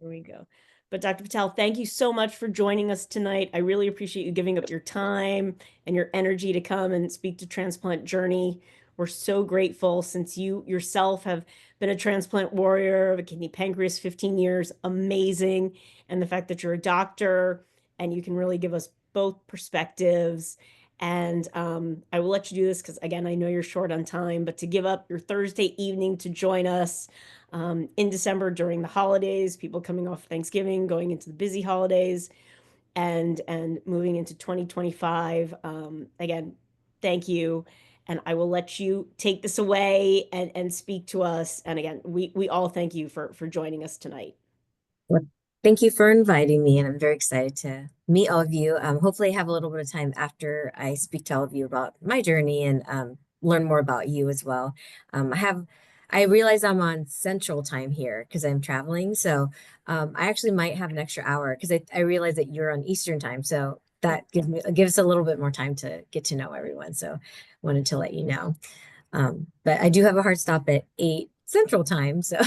There we go. But Dr. Patel, thank you so much for joining us tonight. I really appreciate you giving up your time and your energy to come and speak to Transplant Journey. We're so grateful since you yourself have been a transplant warrior of a kidney pancreas 15 years. Amazing. And the fact that you're a doctor and you can really give us both perspectives. And I will let you do this because, again, I know you're short on time, but to give up your Thursday evening to join us in December during the holidays, people coming off Thanksgiving, going into the busy holidays, and moving into 2025. Again, thank you. And I will let you take this away and speak to us. And again, we all thank you for joining us tonight. Well, thank you for inviting me, and I'm very excited to meet all of you. Hopefully, I have a little bit of time after I speak to all of you about my journey and learn more about you as well. I realize I'm on Central Time here because I'm traveling, so I actually might have an extra hour because I realize that you're on Eastern Time, so that gives us a little bit more time to get to know everyone. So, wanted to let you know. But I do have a hard stop at 8 Central Time, so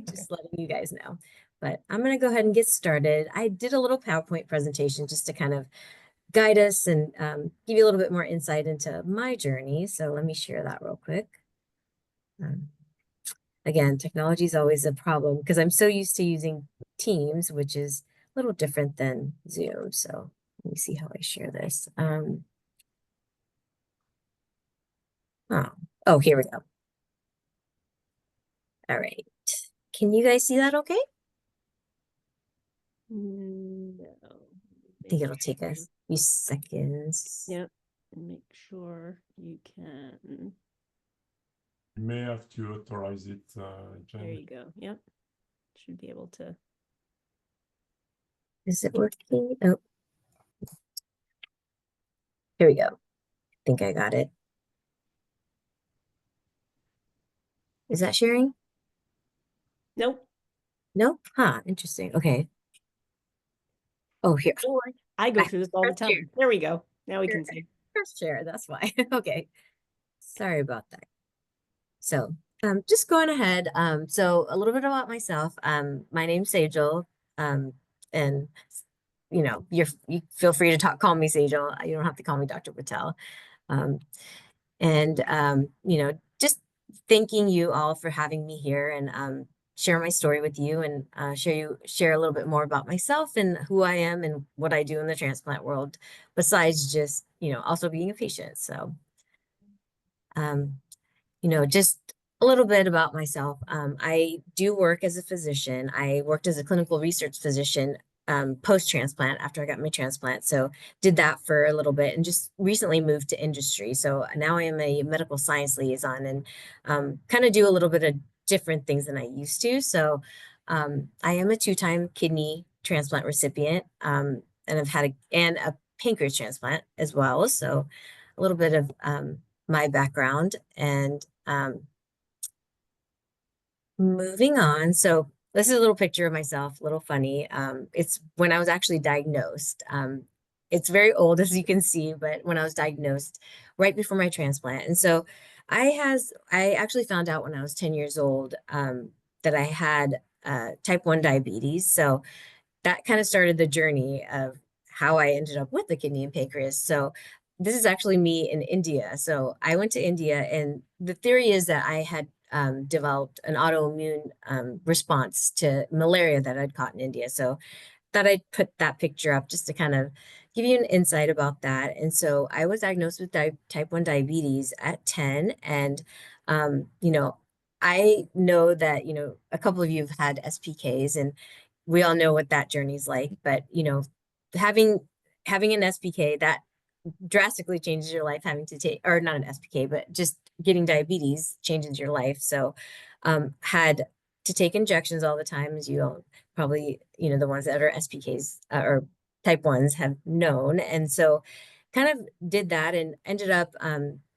just letting you guys know. But I'm going to go ahead and get started. I did a little PowerPoint presentation just to kind of guide us and give you a little bit more insight into my journey. So let me share that real quick. Again, technology is always a problem because I'm so used to using Teams, which is a little different than Zoom. So let me see how I share this. Oh, here we go. All right. Can you guys see that okay? No. I think it'll take us a few seconds. Yep. Make sure you can. You may have to authorize it, Jen. There you go. Yep. Should be able to. Is it working? Oh, here we go. I think I got it. Is that sharing? Nope. Nope. Huh. Interesting. Okay. Oh, here. I go through this all the time. Share. There we go. Now we can see. Press share. That's why. Okay. Sorry about that. So, just going ahead. So a little bit about myself. My name's Sejal. And you feel free to call me Sejal. You don't have to call me Dr. Patel. Just thanking you all for having me here and share my story with you and share a little bit more about myself and who I am and what I do in the transplant world, besides just, also being a patient. So, just a little bit about myself. I do work as a physician. I worked as a clinical research physician post-transplant after I got my transplant. So did that for a little bit and just recently moved to industry. So now I am a medical science liaison and kind of do a little bit of different things than I used to. So I am a 2-time kidney transplant recipient and I've had a pancreas transplant as well. So a little bit of my background and moving on. So this is a little picture of myself, a little funny. It's when I was actually diagnosed. It's very old, as you can see, but when I was diagnosed right before my transplant. And so I actually found out when I was 10 years old that I had type 1 diabetes. So that kind of started the journey of how I ended up with the kidney and pancreas. So this is actually me in India. So I went to India, and the theory is that I had developed an autoimmune response to malaria that I'd caught in India. So thought I'd put that picture up just to kind of give you an insight about that. And so I was diagnosed with type 1 diabetes at 10. And, I know that, a couple of you have had SPKs and we all know what that journey's like. But, having an SPK that drastically changes your life, having to take, or not an SPK, but just getting diabetes changes your life. So had to take injections all the time, as you all probably, the ones that are SPKs or type 1s have known. And so kind of did that and ended up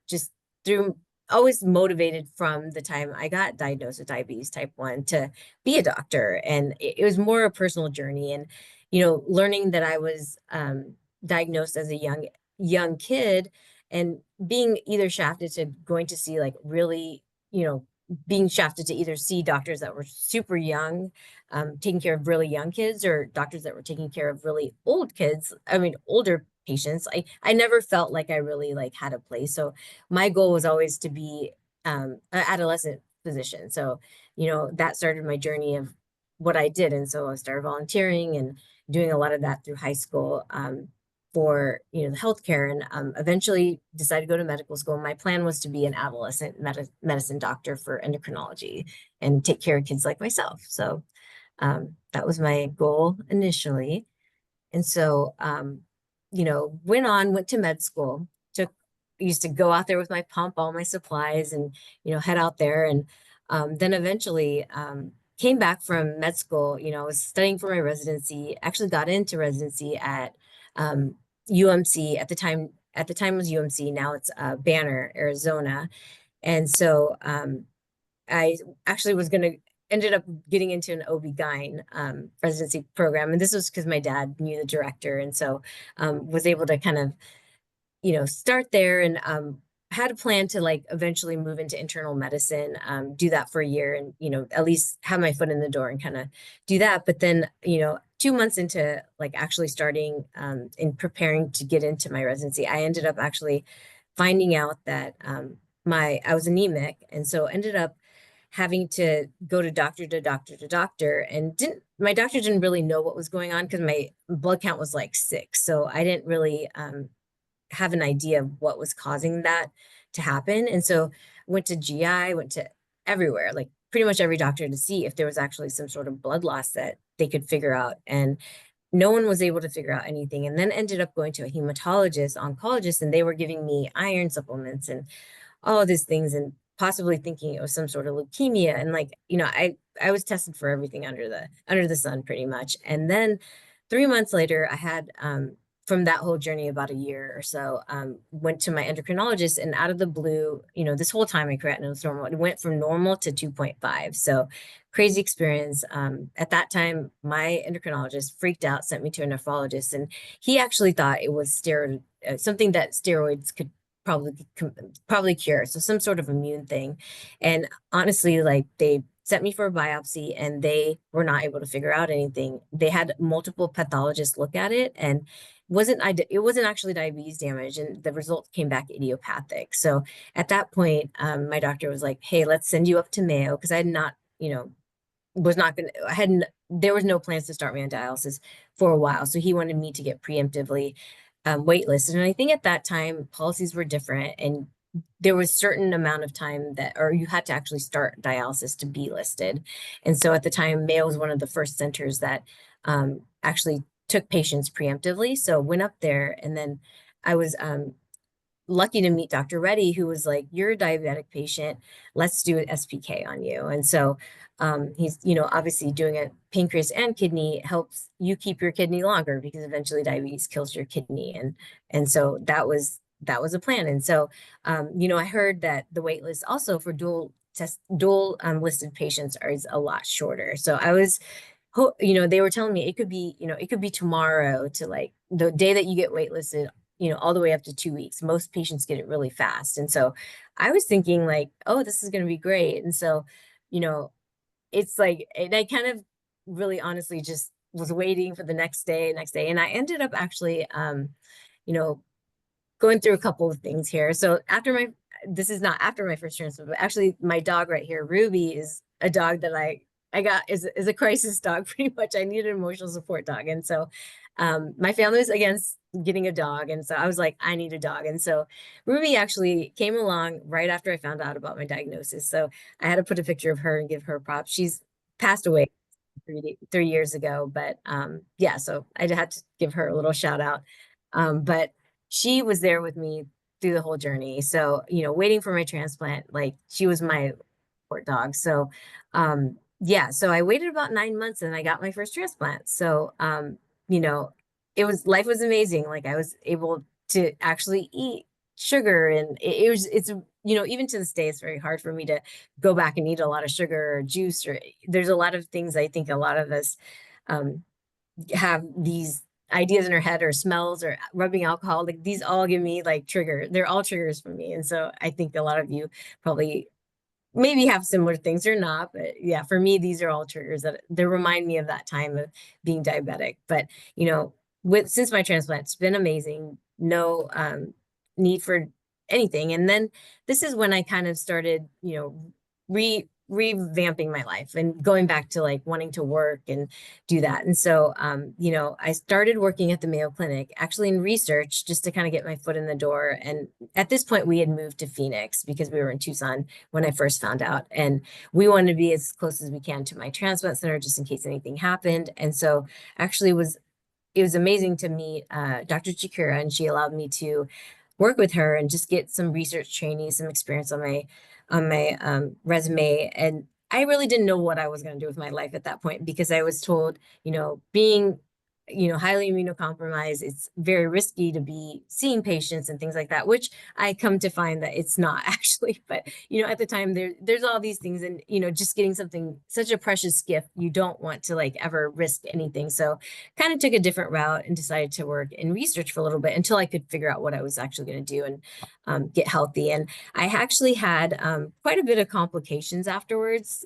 just through always motivated from the time I got diagnosed with diabetes type 1 to be a doctor. And it was more a personal journey. And, learning that I was diagnosed as a young kid and being either shafted to going to see like really, being shafted to either see doctors that were super young, taking care of really young kids, or doctors that were taking care of really old kids. I mean, older patients. I never felt like I really like had a place. So my goal was always to be an adolescent physician. So, you know, that started my journey of what I did. And so I started volunteering and doing a lot of that through high school. For you know the healthcare, and eventually decided to go to medical school. My plan was to be an adolescent medicine doctor for endocrinology and take care of kids like myself. So that was my goal initially. And so you know, went to med school. Used to go out there with my pump, all my supplies, and you know, head out there. And then eventually came back from med school. You know, I was studying for my residency. Actually got into residency at UMC at the time. At the time it was UMC. Now it's Banner, Arizona. And so I actually was going to ended up getting into an OB-GYN residency program. And this was because my dad knew the director. And so was able to kind of, you know, start there, and had a plan to like eventually move into internal medicine, do that for a year, and, you know, at least have my foot in the door and kind of do that. But then, you know, 2 months into like actually starting and preparing to get into my residency, I ended up actually finding out that I was anemic. And so ended up having to go to doctor, and my doctor didn't really know what was going on because my blood count was like 6. So I didn't really have an idea of what was causing that to happen. And so went to GI, went to everywhere, like pretty much every doctor, to see if there was actually some sort of blood loss that they could figure out. And no one was able to figure out anything. And then ended up going to a hematologist, oncologist, and they were giving me iron supplements and all of these things, and possibly thinking it was some sort of leukemia. And like, you know, I was tested for everything under the sun pretty much. And then 3 months later, I had from that whole journey, about a year or so, went to my endocrinologist, and out of the blue, you know, this whole time my creatinine was normal. It went from normal to 2.5. So crazy experience. At that time, my endocrinologist freaked out, sent me to a nephrologist, and he actually thought it was something that steroids could probably cure. So some sort of immune thing. And honestly, like, they sent me for a biopsy and they were not able to figure out anything. They had multiple pathologists look at it, and it wasn't actually diabetes damage, and the result came back idiopathic. So at that point, my doctor was like, hey, let's send you up to Mayo, because I had not, you know, was not going to, there was no plans to start me on dialysis for a while. So he wanted me to get preemptively waitlisted. And I think at that time, policies were different, and there was certain amount of time that, or you had to actually start dialysis to be listed. And so at the time, Mayo was one of the first centers that actually took patients preemptively. So went up there, and then I was lucky to meet Dr. Reddy, who was like, you're a diabetic patient, let's do an SPK on you. And so he's, you know, obviously doing a pancreas and kidney helps you keep your kidney longer, because eventually diabetes kills your kidney. And so that was a plan. And so, you know, I heard that the wait list also for dual listed patients is a lot shorter. So I was, you know, they were telling me it could be, you know, it could be tomorrow to like the day that you get waitlisted, you know, all the way up to 2 weeks. Most patients get it really fast. And so I was thinking like, oh, this is going to be great. And so, you know, it's like, and I kind of really honestly just was waiting for the next day. And I ended up actually, you know, going through a couple of things here. So this is not after my first transplant, but actually my dog right here, Ruby, is a dog that I got is a crisis dog. Pretty much, I need an emotional support dog. And so my family was against getting a dog. And so I was like, I need a dog. And so Ruby actually came along right after I found out about my diagnosis. So I had to put a picture of her and give her props. She's passed away 3 years ago, but yeah, so I had to give her a little shout out. But she was there with me through the whole journey. So, you know, waiting for my transplant, like, she was my support dog. So yeah, so I waited about 9 months and I got my first transplant. So you know, life was amazing. Like, I was able to actually eat sugar, and it's, you know, even to this day, it's very hard for me to go back and eat a lot of sugar or juice, or there's a lot of things I think a lot of us have these ideas in our head, or smells, or rubbing alcohol, like these all give me like they're all triggers for me. And so I think a lot of you probably maybe have similar things or not, but yeah, for me, these are all triggers that they remind me of that time of being diabetic. But you know, since my transplant, it's been amazing. No need for anything. And then this is when I kind of started, you know, revamping my life and going back to like wanting to work and do that. And so, you know, I started working at the Mayo Clinic, actually in research, just to kind of get my foot in the door. And at this point, we had moved to Phoenix because we were in Tucson when I first found out. And we wanted to be as close as we can to my transplant center just in case anything happened. And so actually it was amazing to meet Dr. Chikura, and she allowed me to work with her and just get some research training, some experience on my resume. And I really didn't know what I was going to do with my life at that point because I was told, you know, being highly immunocompromised, it's very risky to be seeing patients and things like that, which I come to find that it's not actually. But at the time there's all these things, and just getting something such a precious gift, you don't want to like ever risk anything. So kind of took a different route and decided to work in research for a little bit until I could figure out what I was actually going to do and get healthy. And I actually had quite a bit of complications afterwards.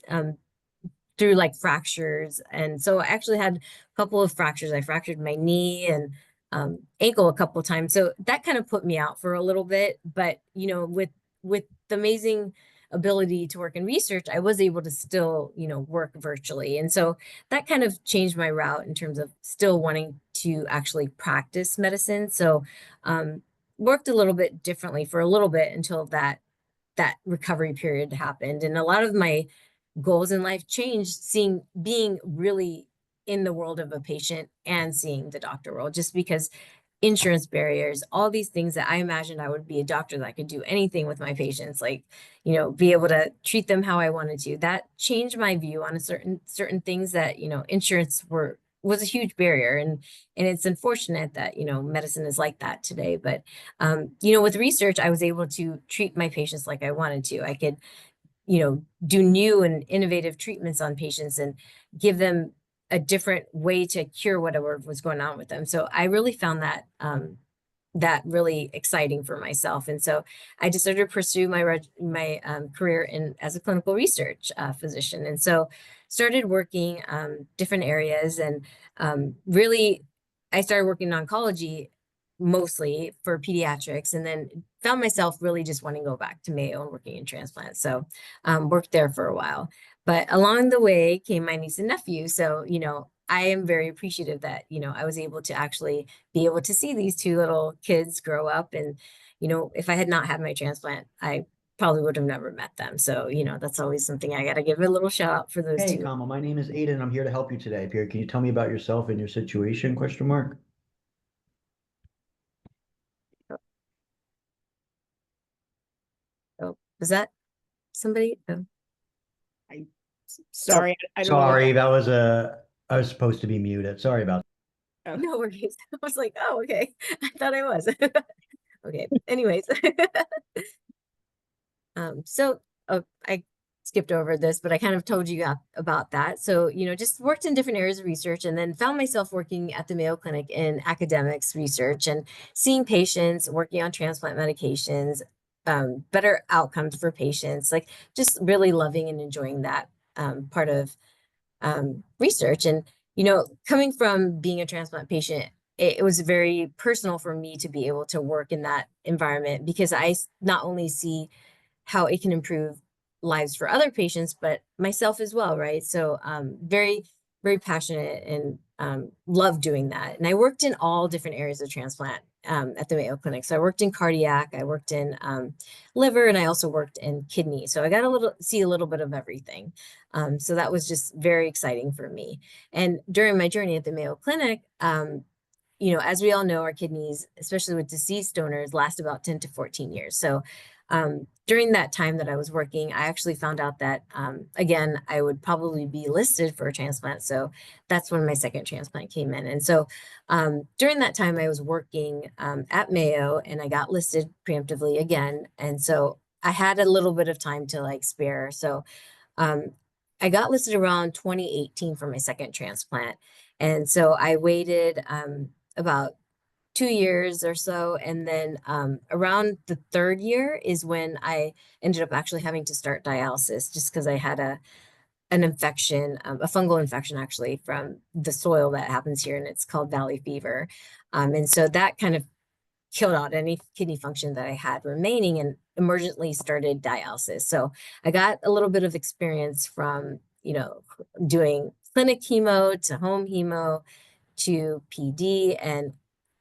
Through like fractures. And so I actually had a couple of fractures. I fractured my knee and ankle a couple of times. So that kind of put me out for a little bit. But, with the amazing ability to work in research, I was able to still, work virtually. And so that kind of changed my route in terms of still wanting to actually practice medicine. So worked a little bit differently for a little bit until that recovery period happened. And a lot of my goals in life changed being really in the world of a patient and seeing the doctor world, just because insurance barriers, all these things that I imagined I would be a doctor that could do anything with my patients, like, be able to treat them how I wanted to. That changed my view on certain things that, insurance was a huge barrier. And it's unfortunate that, medicine is like that today. But, with research, I was able to treat my patients like I wanted to. I could, do new and innovative treatments on patients and give them a different way to cure whatever was going on with them. So I really found that really exciting for myself. And so I decided to pursue my career as a clinical research physician. And so started working different areas, and really I started working in oncology mostly for pediatrics, and then found myself really just wanting to go back to Mayo and working in transplant. So worked there for a while. But along the way came my niece and nephew. So, I am very appreciative that, I was able to actually be able to see these two little kids grow up. And, if I had not had my transplant, I probably would have never met them. So, that's always something I got to give a little shout out for those Hey, two. Kamal, my name is Aiden. I'm here to help you today. Pierre, can you tell me about yourself and your situation? Question mark. Oh, was that somebody? Oh. Sorry, I don't know what Sorry, I was supposed to be muted. Sorry about that. No worries. I was like, oh, okay. I thought I was. Okay. Anyways. So I skipped over this, but I kind of told you about that. So, just worked in different areas of research, and then found myself working at the Mayo Clinic in academics research and seeing patients, working on transplant medications, better outcomes for patients, like just really loving and enjoying that part of research. And, coming from being a transplant patient, it was very personal for me to be able to work in that environment, because I not only see how it can improve lives for other patients, but myself as well, right? So very, very passionate and love doing that. And I worked in all different areas of transplant at the Mayo Clinic. So I worked in cardiac, I worked in liver, and I also worked in kidney. So I got see a little bit of everything. So that was just very exciting for me. And during my journey at the Mayo Clinic, as we all know, our kidneys, especially with deceased donors, last about 10 to 14 years. So during that time that I was working, I actually found out that, again, I would probably be listed for a transplant. So that's when my second transplant came in. And so during that time, I was working at Mayo, and I got listed preemptively again. And so I had a little bit of time to like spare. So I got listed around 2018 for my second transplant. And so I waited about 2 years or so. And then around the third year is when I ended up actually having to start dialysis just because I had an infection, a fungal infection actually from the soil that happens here, and it's called valley fever. And so that kind of killed out any kidney function that I had remaining and emergently started dialysis. So I got a little bit of experience from, doing clinic hemo to home hemo to PD. And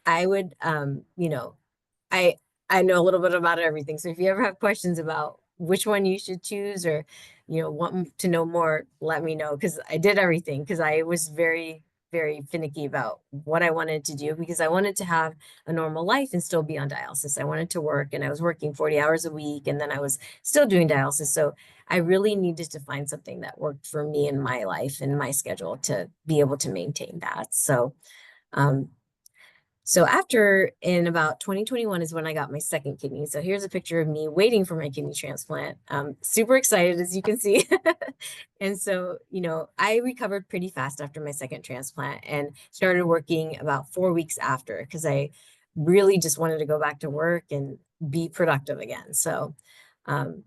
I would, I I know a little bit about everything. So if you ever have questions about which one you should choose or, want to know more, let me know because I did everything because I was very, very finicky about what I wanted to do because I wanted to have a normal life and still be on dialysis. I wanted to work and I was working 40 hours a week and then I was still doing dialysis. So I really needed to find something that worked for me in my life and my schedule to be able to maintain that. Um, so after in about 2021 is when I got my second kidney. So here's a picture of me waiting for my kidney transplant. Super excited, as you can see. And so, I recovered pretty fast after my second transplant and started working about 4 weeks after because I really just wanted to go back to work and be productive again. So um,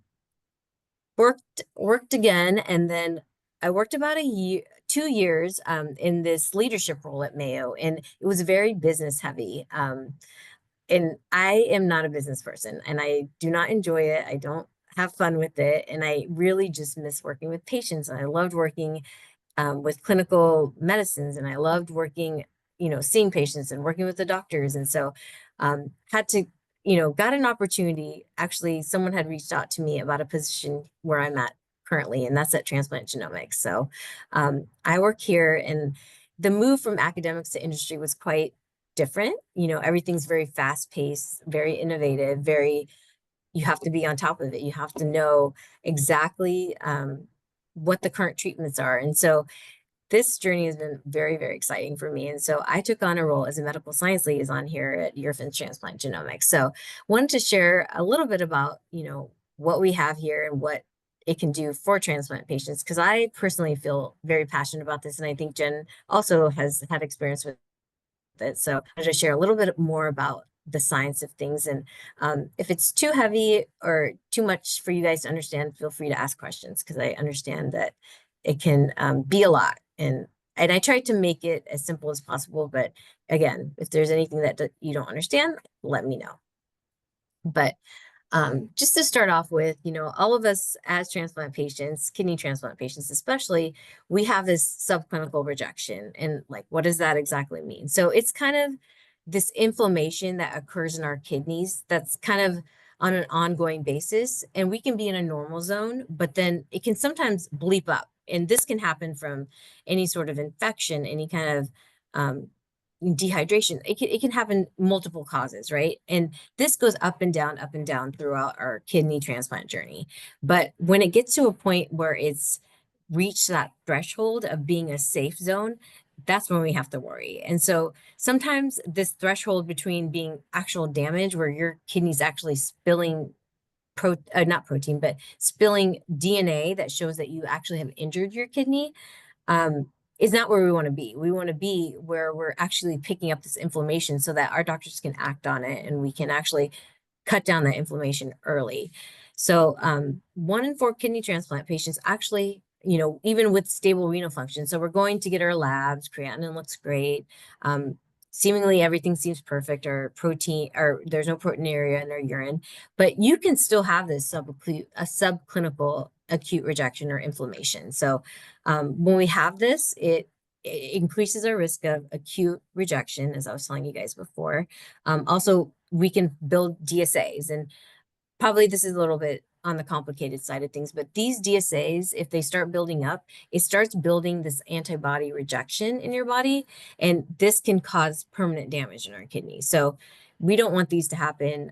worked again, and then I worked about 2 years in this leadership role at Mayo, and it was very business heavy. And I am not a business person, and I do not enjoy it. I don't have fun with it, and I really just miss working with patients. And I loved working with clinical medicines, and I loved working, seeing patients and working with the doctors. And so had to, got an opportunity. Actually, someone had reached out to me about a position where I'm at currently, and that's at Transplant Genomics. So I work here, and the move from academics to industry was quite different. Everything's very fast paced, very innovative, you have to be on top of it. You have to know exactly what the current treatments are. And so this journey has been very, very exciting for me. And so I took on a role as a medical science liaison here at Eurofins Transplant Genomics. So wanted to share a little bit about, what we have here and what it can do for transplant patients, because I personally feel very passionate about this. And I think Jen also has had experience with it. So I'll just share a little bit more about the science of things. And if it's too heavy or too much for you guys to understand, feel free to ask questions because I understand that it can be a lot. And I tried to make it as simple as possible. But again, if there's anything that you don't understand, let me know. But just to start off with, all of us as transplant patients, kidney transplant patients especially, we have this subclinical rejection. And like, what does that exactly mean? So it's kind of this inflammation that occurs in our kidneys that's kind of on an ongoing basis. And we can be in a normal zone, but then it can sometimes bleep up. And this can happen from any sort of infection, any kind of dehydration. It can happen multiple causes, right? And this goes up and down throughout our kidney transplant journey. But when it gets to a point where it's reached that threshold of being a safe zone, that's when we have to worry. And so sometimes this threshold between being actual damage where your kidney's actually spilling not protein, but spilling DNA that shows that you actually have injured your kidney, is not where we want to be. We want to be where we're actually picking up this inflammation so that our doctors can act on it and we can actually cut down that inflammation early. So 1 in 4 kidney transplant patients actually, even with stable renal function. So we're going to get our labs, creatinine looks great. Seemingly everything seems perfect, or protein, or there's no proteinuria in their urine, but you can still have this subclinical acute rejection or inflammation. So when we have this, it increases our risk of acute rejection, as I was telling you guys before. Also, we can build DSAs, and probably this is a little bit on the complicated side of things, but these DSAs, if they start building up, it starts building this antibody rejection in your body, and this can cause permanent damage in our kidneys. So we don't want these to happen.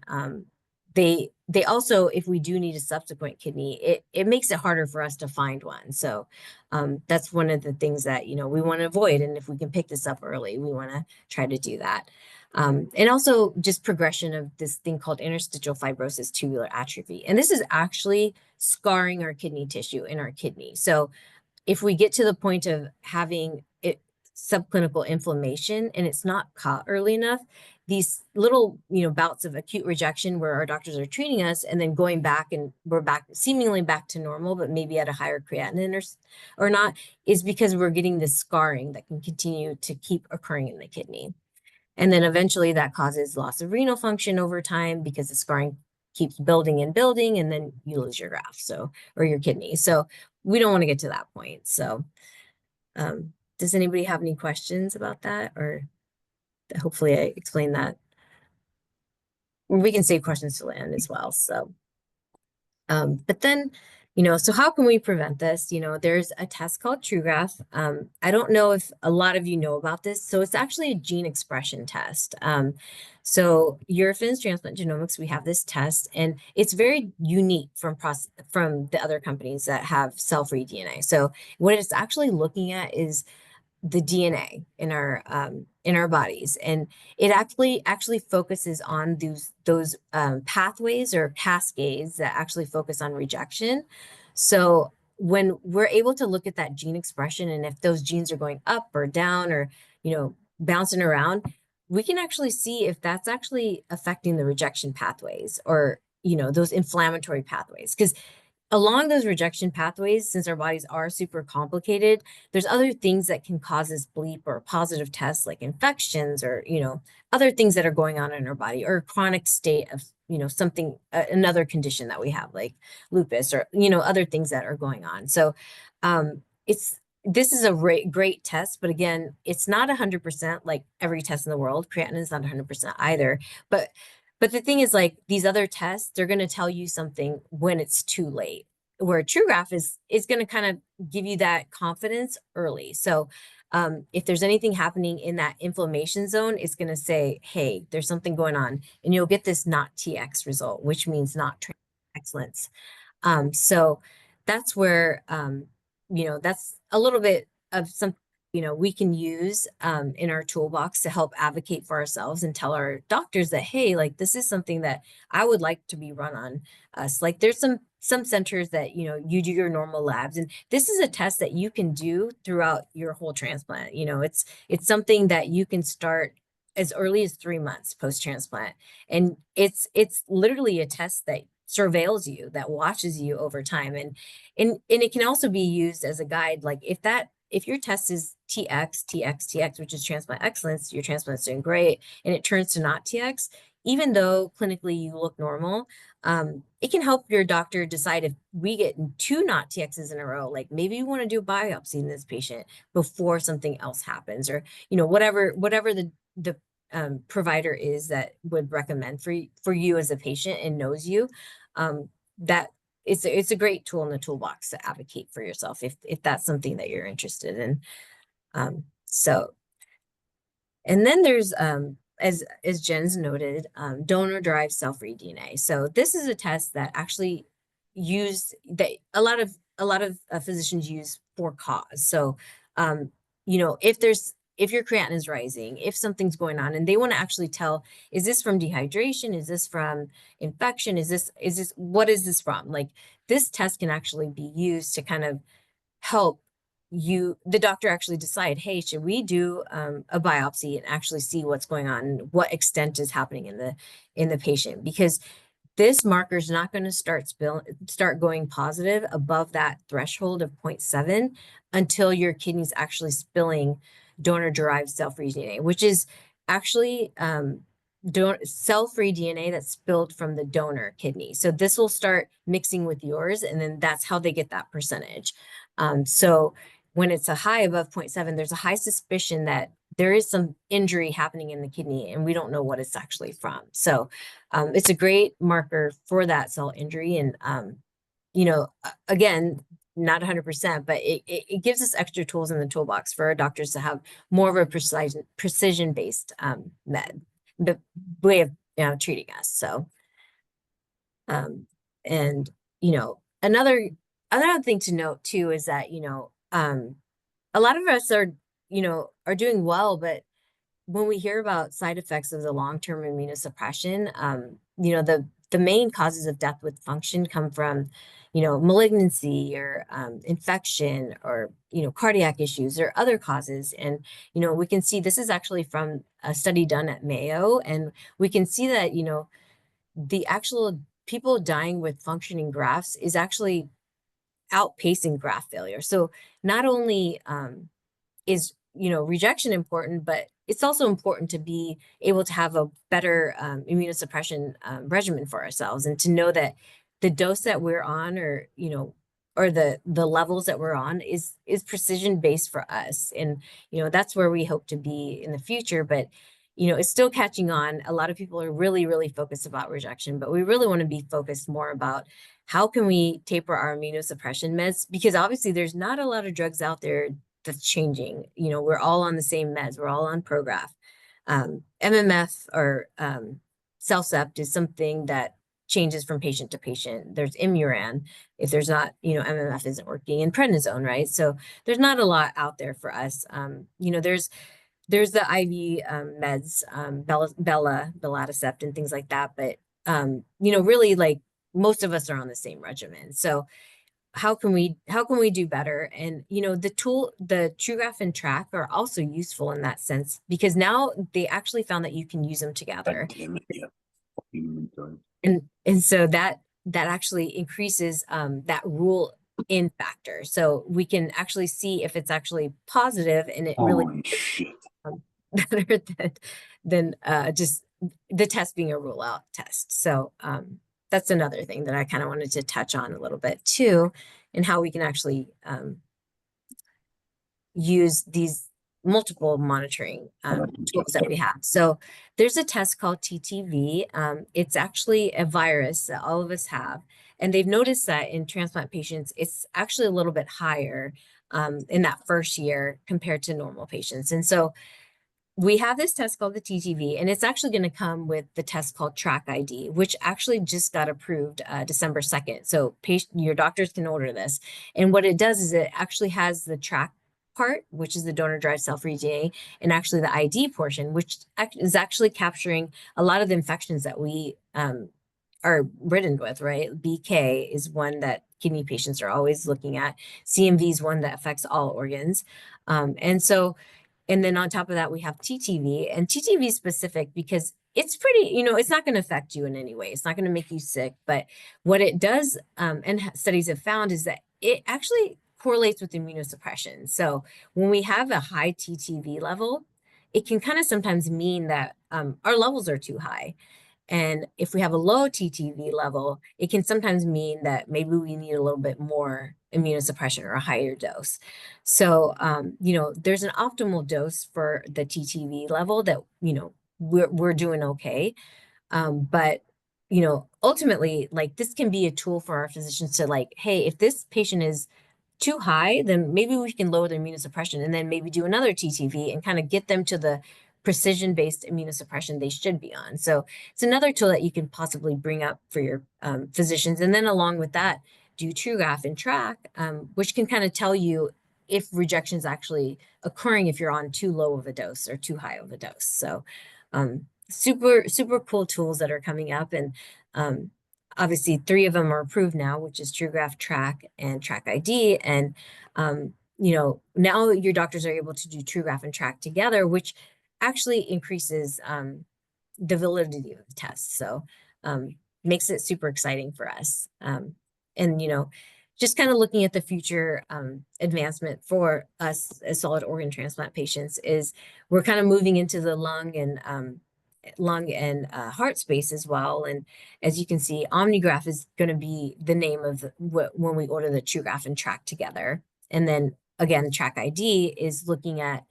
They also, if we do need a subsequent kidney, it makes it harder for us to find one. So that's one of the things that, we want to avoid. And if we can pick this up early, we want to try to do that. And also just progression of this thing called interstitial fibrosis tubular atrophy. And this is actually scarring our kidney tissue in our kidney. So if we get to the point of having it subclinical inflammation and it's not caught early enough, these little, bouts of acute rejection where our doctors are treating us and then going back and we're back seemingly back to normal, but maybe at a higher creatinine or not, is because we're getting this scarring that can continue to keep occurring in the kidney. And then eventually that causes loss of renal function over time because the scarring keeps building and building, and then you lose your graft, or your kidney. So we don't want to get to that point. So does anybody have any questions about that? Or hopefully I explained that. We can save questions to the end as well. So, but then, so how can we prevent this? There's a test called TrueGraph. I don't know if a lot of you know about this. So it's actually a gene expression test. So Eurofins Transplant Genomics, we have this test, and it's very unique from the other companies that have cell-free DNA. So what it's actually looking at is the DNA in our bodies, and it actually focuses on those pathways or cascades that actually focus on rejection. So when we're able to look at that gene expression, and if those genes are going up or down or bouncing around, we can actually see if that's actually affecting the rejection pathways or those inflammatory pathways. Because along those rejection pathways, since our bodies are super complicated, there's other things that can cause this bleep or positive tests like infections or, other things that are going on in our body, or a chronic state of, something, another condition that we have like lupus or, other things that are going on. So this is a great test, but again, it's not 100% like every test in the world. Creatinine is not 100% either, but the thing is, like, these other tests, they're going to tell you something when it's too late, where TrueGraph is going to kind of give you that confidence early. So if there's anything happening in that inflammation zone, it's going to say, hey, there's something going on, and you'll get this not TX result, which means not transplant excellence. So that's where, that's a little bit of some we can use in our toolbox to help advocate for ourselves and tell our doctors that, hey, like, this is something that I would like to be run on us. Like, there's some centers that, you do your normal labs, and this is a test that you can do throughout your whole transplant. It's something that you can start as early as 3 months post-transplant. And it's literally a test that surveils you, that watches you over time. And it can also be used as a guide. Like, if your test is TX, which is transplant excellence, your transplant's doing great, and it turns to not TX, even though clinically you look normal, it can help your doctor decide if we get 2 not TXs in a row, like maybe you want to do a biopsy in this patient before something else happens, or, whatever the provider is that would recommend for you as a patient and knows you, that it's a great tool in the toolbox to advocate for yourself if that's something that you're interested in. So, and then there's as Jen's noted, donor-derived cell-free DNA. So this is a test that actually a lot of physicians use for cause. So if your creatinine is rising, if something's going on, and they want to actually tell, is this from dehydration? Is this from infection? What is this from? Like, this test can actually be used to kind of help the doctor actually decide, hey, should we do a biopsy and actually see what's going on and what extent is happening in the patient? Because this marker is not going to start going positive above that threshold of 0.7 until your kidney's actually spilling donor-derived cell-free DNA, which is actually cell-free DNA that's spilled from the donor kidney. So this will start mixing with yours, and then that's how they get that percentage. So when it's a high above 0.7, there's a high suspicion that there is some injury happening in the kidney, and we don't know what it's actually from. So it's a great marker for that cell injury. And, again, not 100%, but it gives us extra tools in the toolbox for our doctors to have more of a precision-based the way of treating us. So, and, another thing to note too is that, a lot of us are doing well, but when we hear about side effects of the long-term immunosuppression, the main causes of death with function come from, malignancy or infection or, cardiac issues or other causes. And, we can see this is actually from a study done at Mayo. And we can see that, the actual people dying with functioning grafts is actually outpacing graft failure. So not only is rejection important, but it's also important to be able to have a better immunosuppression regimen for ourselves, and to know that the dose that we're on, or the levels that we're on is precision based for us. And that's where we hope to be in the future. But it's still catching on. A lot of people are really, really focused about rejection, but we really want to be focused more about how can we taper our immunosuppression meds, because obviously there's not a lot of drugs out there that's changing. We're all on the same meds. We're all on Prograf. MMF or Cellcept is something that changes from patient to patient. There's Imuran if there's not, MMF isn't working, and prednisone, right? So there's not a lot out there for us. There's the IV meds, belatacept and things like that. But, really, like, most of us are on the same regimen. So how can we do better? And, the TrueGraph and Track are also useful in that sense, because now they actually found that you can use them together. And so that actually increases that rule in factor. So we can actually see if it's actually positive, and it really better than just the test being a rule out test. So that's another thing that I kind of wanted to touch on a little bit too, and how we can actually use these multiple monitoring tools that we have. So there's a test called TTV. It's actually a virus that all of us have. And they've noticed that in transplant patients, it's actually a little bit higher in that first year compared to normal patients. And so we have this test called the TTV, and it's actually going to come with the test called Track ID, which actually just got approved December 2nd. So your doctors can order this. And what it does is it actually has the track part, which is the donor-derived cell-free DNA, and actually the ID portion, which is actually capturing a lot of the infections that we are ridden with, right? BK is one that kidney patients are always looking at. CMV is one that affects all organs. And then on top of that, we have TTV, and TTV is specific because it's pretty, it's not going to affect you in any way. It's not going to make you sick. But what it does, and studies have found, is that it actually correlates with immunosuppression. So when we have a high TTV level, it can kind of sometimes mean that our levels are too high. And if we have a low TTV level, it can sometimes mean that maybe we need a little bit more immunosuppression or a higher dose. So, there's an optimal dose for the TTV level that, we're doing okay. But, ultimately, like, this can be a tool for our physicians to, like, hey, if this patient is too high, then maybe we can lower their immunosuppression, and then maybe do another TTV and kind of get them to the precision-based immunosuppression they should be on. So it's another tool that you can possibly bring up for your physicians. And then along with that, do TrueGraph and Track, which can kind of tell you if rejection is actually occurring if you're on too low of a dose or too high of a dose. So super, super cool tools that are coming up. And obviously 3 of them are approved now, which is TrueGraph, Track, and Track ID. And, now your doctors are able to do TrueGraph and Track together, which actually increases the validity of the test. So makes it super exciting for us. And, just kind of looking at the future advancement for us as solid organ transplant patients is we're kind of moving into the lung and heart space as well. And as you can see, OmniGraph is going to be the name of when we order the TrueGraph and Track together. And then again, Track ID is looking at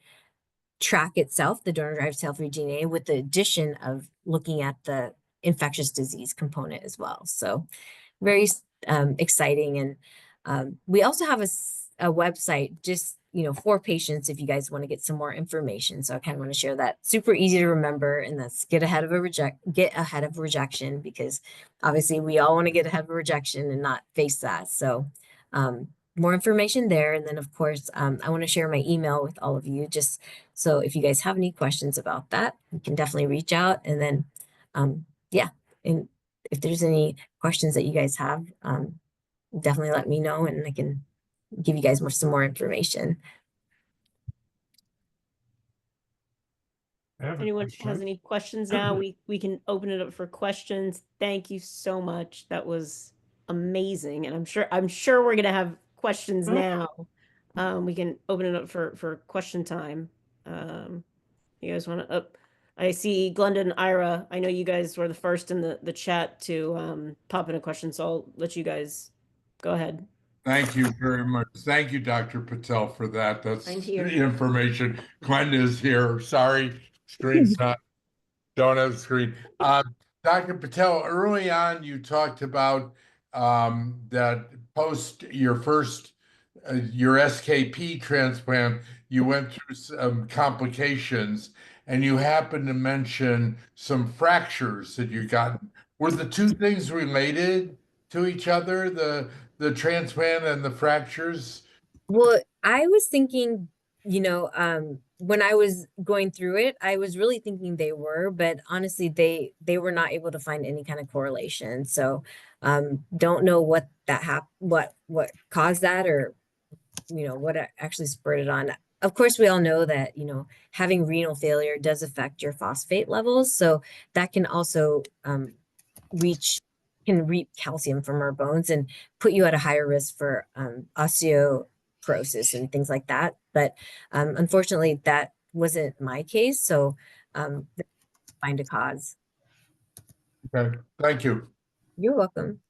Track itself, the donor-derived cell-free DNA, with the addition of looking at the infectious disease component as well. So very exciting. And we also have a website just, for patients if you guys want to get some more information. So I kind of want to share that. Super easy to remember, and that's get ahead of rejection, because obviously we all want to get ahead of rejection and not face that. So more information there. And then, of course, I want to share my email with all of you, just so if you guys have any questions about that, you can definitely reach out. And then, yeah, and if there's any questions that you guys have, definitely let me know and I can give you guys some more information. I have a Anyone quick has question. any questions now, we can open it up for questions. Thank you so much. That was amazing. And I'm sure we're gonna have questions now. We can open it up for question time. You guys want to up? I see Glenda and Ira. I know you guys were the first in the chat to pop in a question, so I'll let you guys go ahead. Thank you very much. Thank you, Dr. Patel, for that. That's I'm here. information. Glenda is here. Sorry, screen's not, don't have the screen. Dr. Patel, early on, you talked about that post your first, your SKP transplant, you went through some complications and you happened to mention some fractures that you got. Were the two things related to each other, the transplant and the fractures? Well, I was thinking, when I was going through it, I was really thinking they were, but honestly, they were not able to find any kind of correlation. So, don't know what what caused that, or what actually spurred it on. Of course, we all know that, having renal failure does affect your phosphate levels, so that can also reach can reap calcium from our bones and put you at a higher risk for osteoporosis and things like that. But unfortunately, that wasn't my case. So find a cause. Okay, thank you. You're welcome.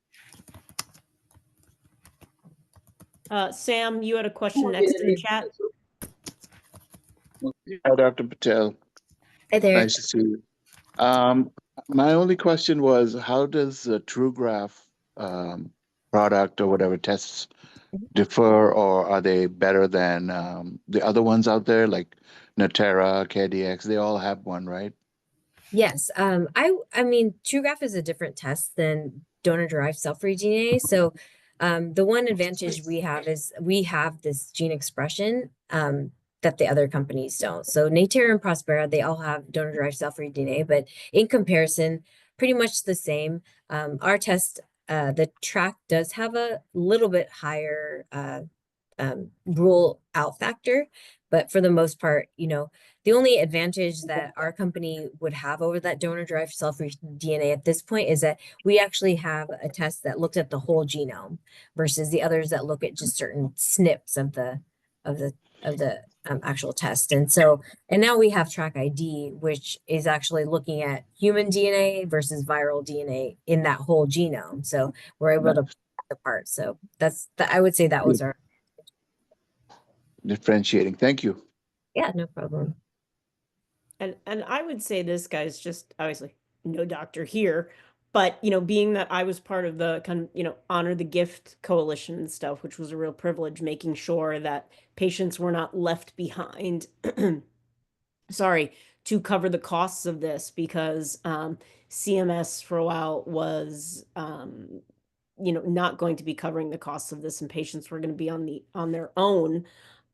Sam, you had a question next in the chat. Hi, Dr. Patel. Hi there. Nice to see you. My only question was, how does the TrueGraph product or whatever tests differ, or are they better than the other ones out there, like Natera, CareDx? They all have one, right? Yes. I mean, TrueGraph is a different test than donor-derived cell-free DNA. So the one advantage we have is we have this gene expression that the other companies don't. So Natera and Prospera, they all have donor-derived cell-free DNA, but in comparison, pretty much the same. Our test, the track does have a little bit higher rule out factor, but for the most part, the only advantage that our company would have over that donor-derived cell-free DNA at this point is that we actually have a test that looks at the whole genome versus the others that look at just certain snips of the actual test. And now we have Track ID, which is actually looking at human DNA versus viral DNA in that whole genome. So we're able to pick it apart. So I would say that was our Differentiating. Thank you. Yeah, no problem. And I would say this, guys, just obviously no doctor here, but being that I was part of the kind of, Honor the Gift coalition and stuff, which was a real privilege, making sure that patients were not left behind, sorry, to cover the costs of this, because CMS for a while was not going to be covering the costs of this, and patients were going to be on their own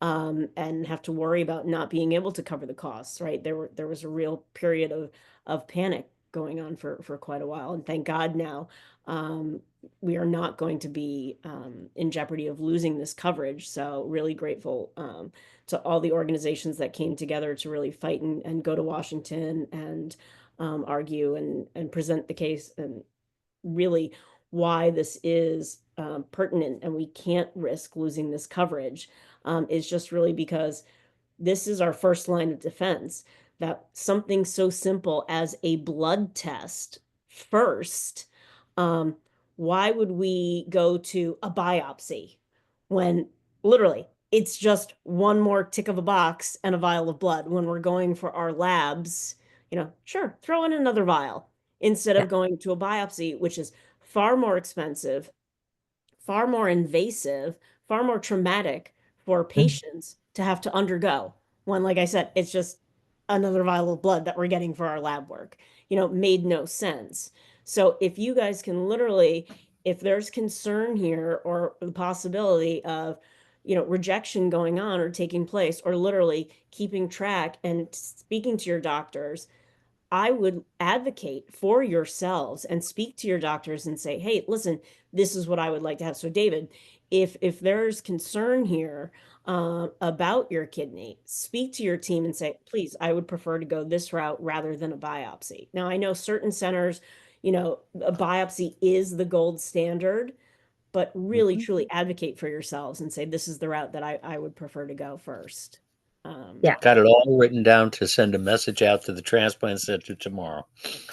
and have to worry about not being able to cover the costs, right? There was a real period of panic going on for quite a while, and thank God now we are not going to be in jeopardy of losing this coverage. So really grateful to all the organizations that came together to really fight and go to Washington and argue and present the case, and really why this is pertinent and we can't risk losing this coverage is just really because this is our first line of defense, that something so simple as a blood test first, why would we go to a biopsy when literally it's just one more tick of a box and a vial of blood? When we're going for our labs, sure, throw in another vial instead of going to a biopsy, which is far more expensive, far more invasive, far more traumatic for patients to have to undergo, when, like I said, it's just another vial of blood that we're getting for our lab work. Made no sense. So if you guys can literally, if there's concern here or the possibility of rejection going on or taking place, or literally keeping track and speaking to your doctors, I would advocate for yourselves and speak to your doctors and say, hey, listen, this is what I would like to have. So David, if there's concern here about your kidney, speak to your team and say, please, I would prefer to go this route rather than a biopsy. Now, I know certain centers, you know, a biopsy is the gold standard, but really truly advocate for yourselves and say, this is the route that I would prefer to go first. Yeah. Got it all written down to send a message out to the transplant center tomorrow.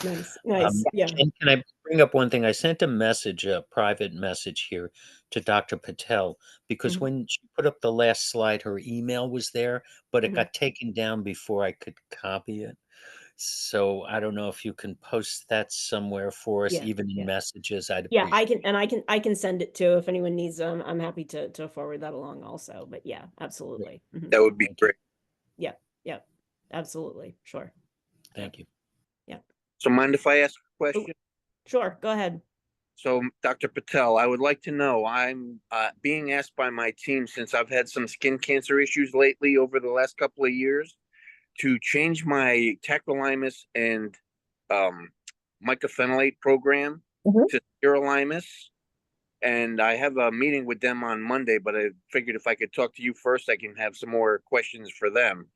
Nice, nice. Yeah. And can I bring up one thing? I sent a message, a private message here to Dr. Patel, because when she put up the last slide, her email was there, but it got taken down before I could copy it. So I don't know if you can post that somewhere for us, Yeah, even in yeah. messages. I'd Yeah, I appreciate can, and I can send it too if anyone needs them. I'm happy to forward that along also. But yeah, absolutely. Mhm. That would be Thank you. great. Yeah, yeah, absolutely. Sure. Thank you. Yeah. So mind if I ask a question? Sure. Go ahead. So, Dr. Patel, I would like to know, I'm being asked by my team, since I've had some skin cancer issues lately over the last couple of years, to change my tacrolimus and mycophenolate program to sirolimus. And I have a meeting with them on Monday, but I figured if I could talk to you first, I can have some more questions for them.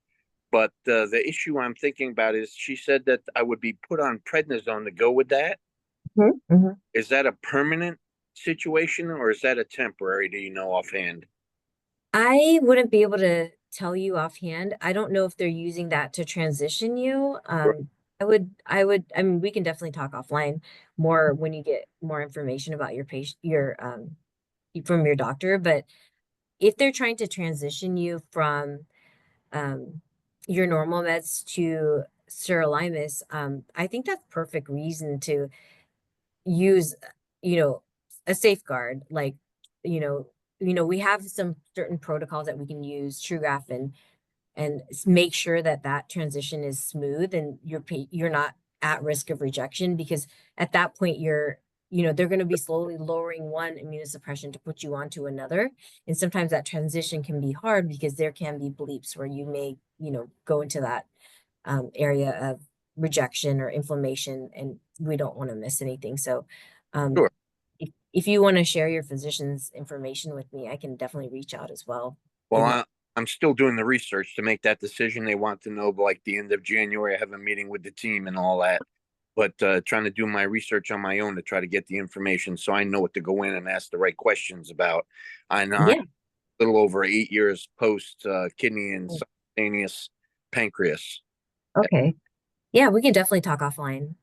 But the issue I'm thinking about is she said that I would be put on prednisone to go with that. Is that a permanent situation or is that a temporary? Do you know offhand? I wouldn't be able to tell you offhand. I don't know if they're using that to transition you. I mean, we can definitely talk offline more when you get more information about your patient, from your doctor. But if they're trying to transition you from your normal meds to sirolimus, I think that's perfect reason to use, you know, a safeguard. Like, we have some certain protocols that we can use, TrueGraph, and make sure that that transition is smooth and you're not at risk of rejection, because at that point they're going to be slowly lowering one immunosuppression to put you onto another. And sometimes that transition can be hard because there can be bleeps where you may, go into that area of rejection or inflammation, and we don't want to miss anything. So Sure. if you want to share your physician's information with me, I can definitely reach out as well. Well, I'm still doing the research to make that decision. They want to know like the end of January. I have a meeting with the team and all that. But trying to do my research on my own to try to get the information so I know what to go in and ask the right questions about. I know I'm a little over 8 years post kidney and simultaneous pancreas. Okay. Yeah, we can definitely talk offline.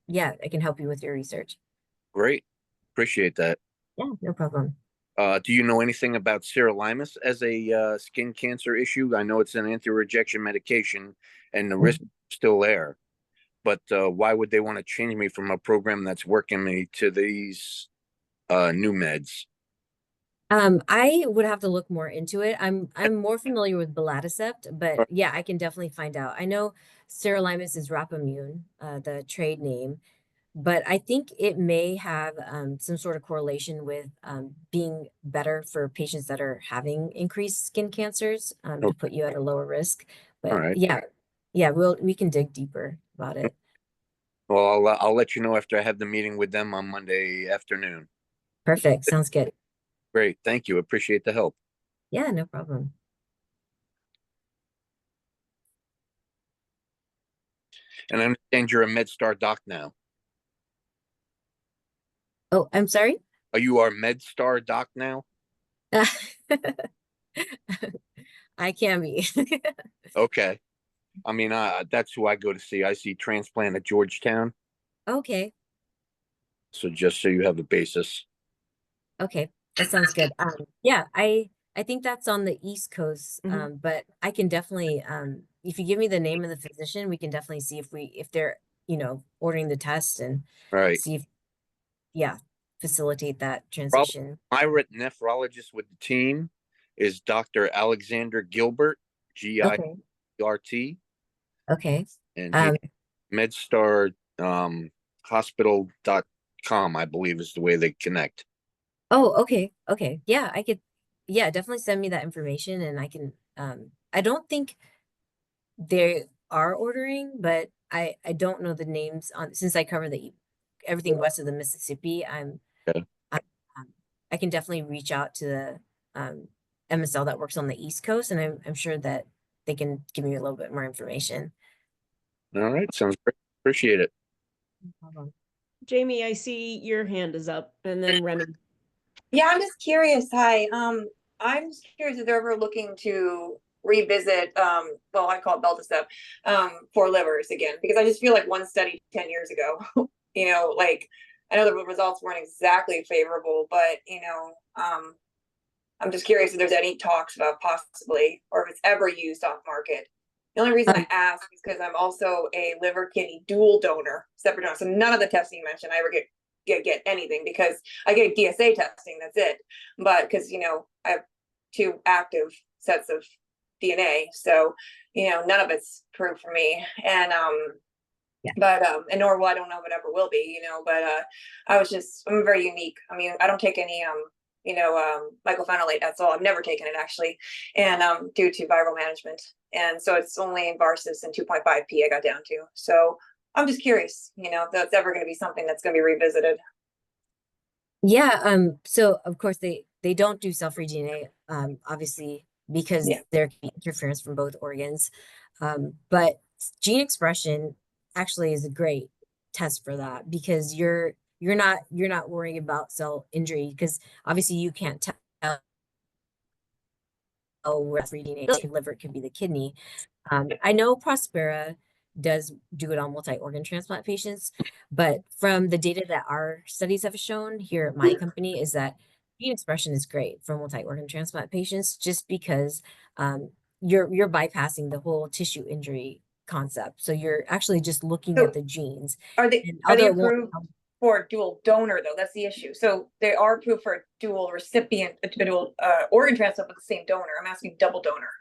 Yeah, I can help you with your research. Great. Appreciate that. Yeah, no problem. Do you know anything about sirolimus as a skin cancer issue? I know it's an anti-rejection medication and the risk is still there. But why would they want to change me from a program that's working me to these new meds? I would have to look more into it. I'm more familiar with belatacept, but yeah, I can definitely find out. I know sirolimus is Rapamune, the trade name, but I think it may have some sort of correlation with being better for patients that are having increased skin cancers, to put you at a lower risk. But All right. yeah, we can dig deeper about it. Well, I'll let you know after I have the meeting with them on Monday afternoon. Perfect. Sounds good. Great. Thank you. Appreciate the help. Yeah, no problem. And I understand you're a MedStar doc now. Oh, I'm sorry? Are you our MedStar doc now? I can be. Okay. I mean, that's who I go to see. I see Transplant at Georgetown. Okay. So just so you have a basis. Okay. That sounds good. Yeah, I think that's on the East Coast. But I can definitely, if you give me the name of the physician, we can definitely see if they're, ordering the test and Right. see if, facilitate that transition. My nephrologist with the team is Dr. Alexander Gilbert, Girt. Okay. And he MedStar hospital.com, I believe, is the way they connect. Oh, okay. Okay. Yeah, definitely send me that information and I can, I don't think they are ordering, but I don't know the names on, since I cover everything west of the Mississippi. Yeah. I can definitely reach out to the MSL that works on the East Coast, and I'm sure that they can give me a little bit more information. All right, sounds great. Appreciate it. Jamie, I see your hand is up, and then Remy. Yeah, I'm just curious. Hi. I'm just curious if they're ever looking to revisit, well, I call it Beltestep, for livers again, because I just feel like one study 10 years ago, like I know the results weren't exactly favorable, but I'm just curious if there's any talks about possibly, or if it's ever used off market. The only reason I ask is because I'm also a liver kidney dual donor, separate donor. So none of the testing you mentioned I ever get anything, because I get DSA testing, that's it. But because I have 2 active sets of DNA, so none of it's proved for me. And but and nor will, I don't know if it ever will be, but I'm very unique. I mean, I don't take any mycophenolate at all. I've never taken it actually, and due to viral management. And so it's only in Varsis and 2.5p I got down to. So I'm just curious, if that's ever going to be something that's going to be revisited. Yeah, so of course they don't do cell-free DNA, obviously, because there can be interference from both organs. But gene expression actually is a great test for that, because you're not worrying about cell injury, because obviously you can't tell where free DNA could be the liver, it could be the kidney. I know Prospera does do it on multi-organ transplant patients, but from the data that our studies have shown here at my company is that gene expression is great for multi-organ transplant patients, just because you're bypassing the whole tissue injury concept. So you're actually just looking at the genes. Are they approved for dual donor though? That's the issue. So they are approved for a dual recipient, a dual organ transplant with the same donor. I'm asking double donor.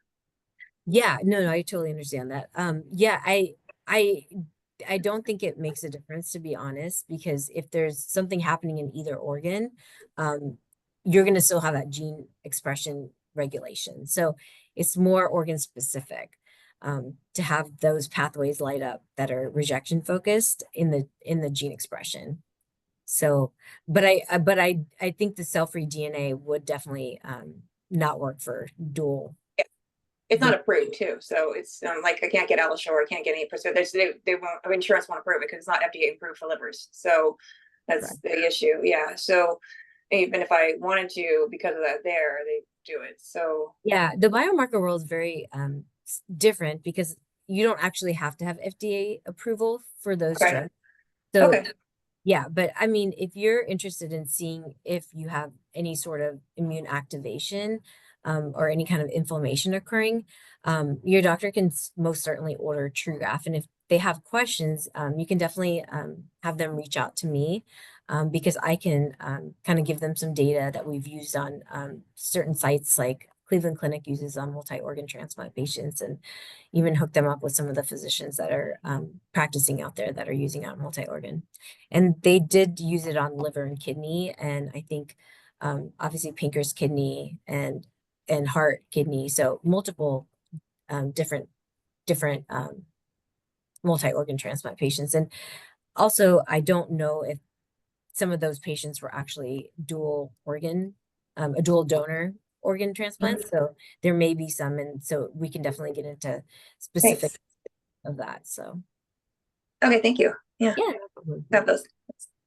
Yeah, no, I totally understand that. Yeah, I don't think it makes a difference, to be honest, because if there's something happening in either organ, you're going to still have that gene expression regulation. So it's more organ specific, to have those pathways light up that are rejection focused in the gene expression. So, but I think the cell-free DNA would definitely not work for dual. It's not approved too, so it's like I can't get AlloSure, I can't get any they won't, insurance won't approve it because it's not FDA approved for livers. So that's the issue. Yeah. So even if I wanted to, because of that, they do it. So yeah, the biomarker world is very different, because you don't actually have to have FDA approval for those drugs. So yeah, but I mean, if you're interested in seeing if you have any sort of immune activation, or any kind of inflammation occurring, your doctor can most certainly order TrueGraph. And if they have questions, you can definitely have them reach out to me, because I can kind of give them some data that we've used on certain sites, like Cleveland Clinic uses on multi-organ transplant patients, and even hook them up with some of the physicians that are practicing out there that are using it on multi-organ. And they did use it on liver and kidney, and I think obviously Pinker's kidney and heart, kidney, so multiple different multi-organ transplant patients. And also, I don't know if some of those patients were actually dual organ, a dual donor organ transplant. So there may be some, and so we can definitely get into specifics of that. So okay, thank you. Yeah, have those.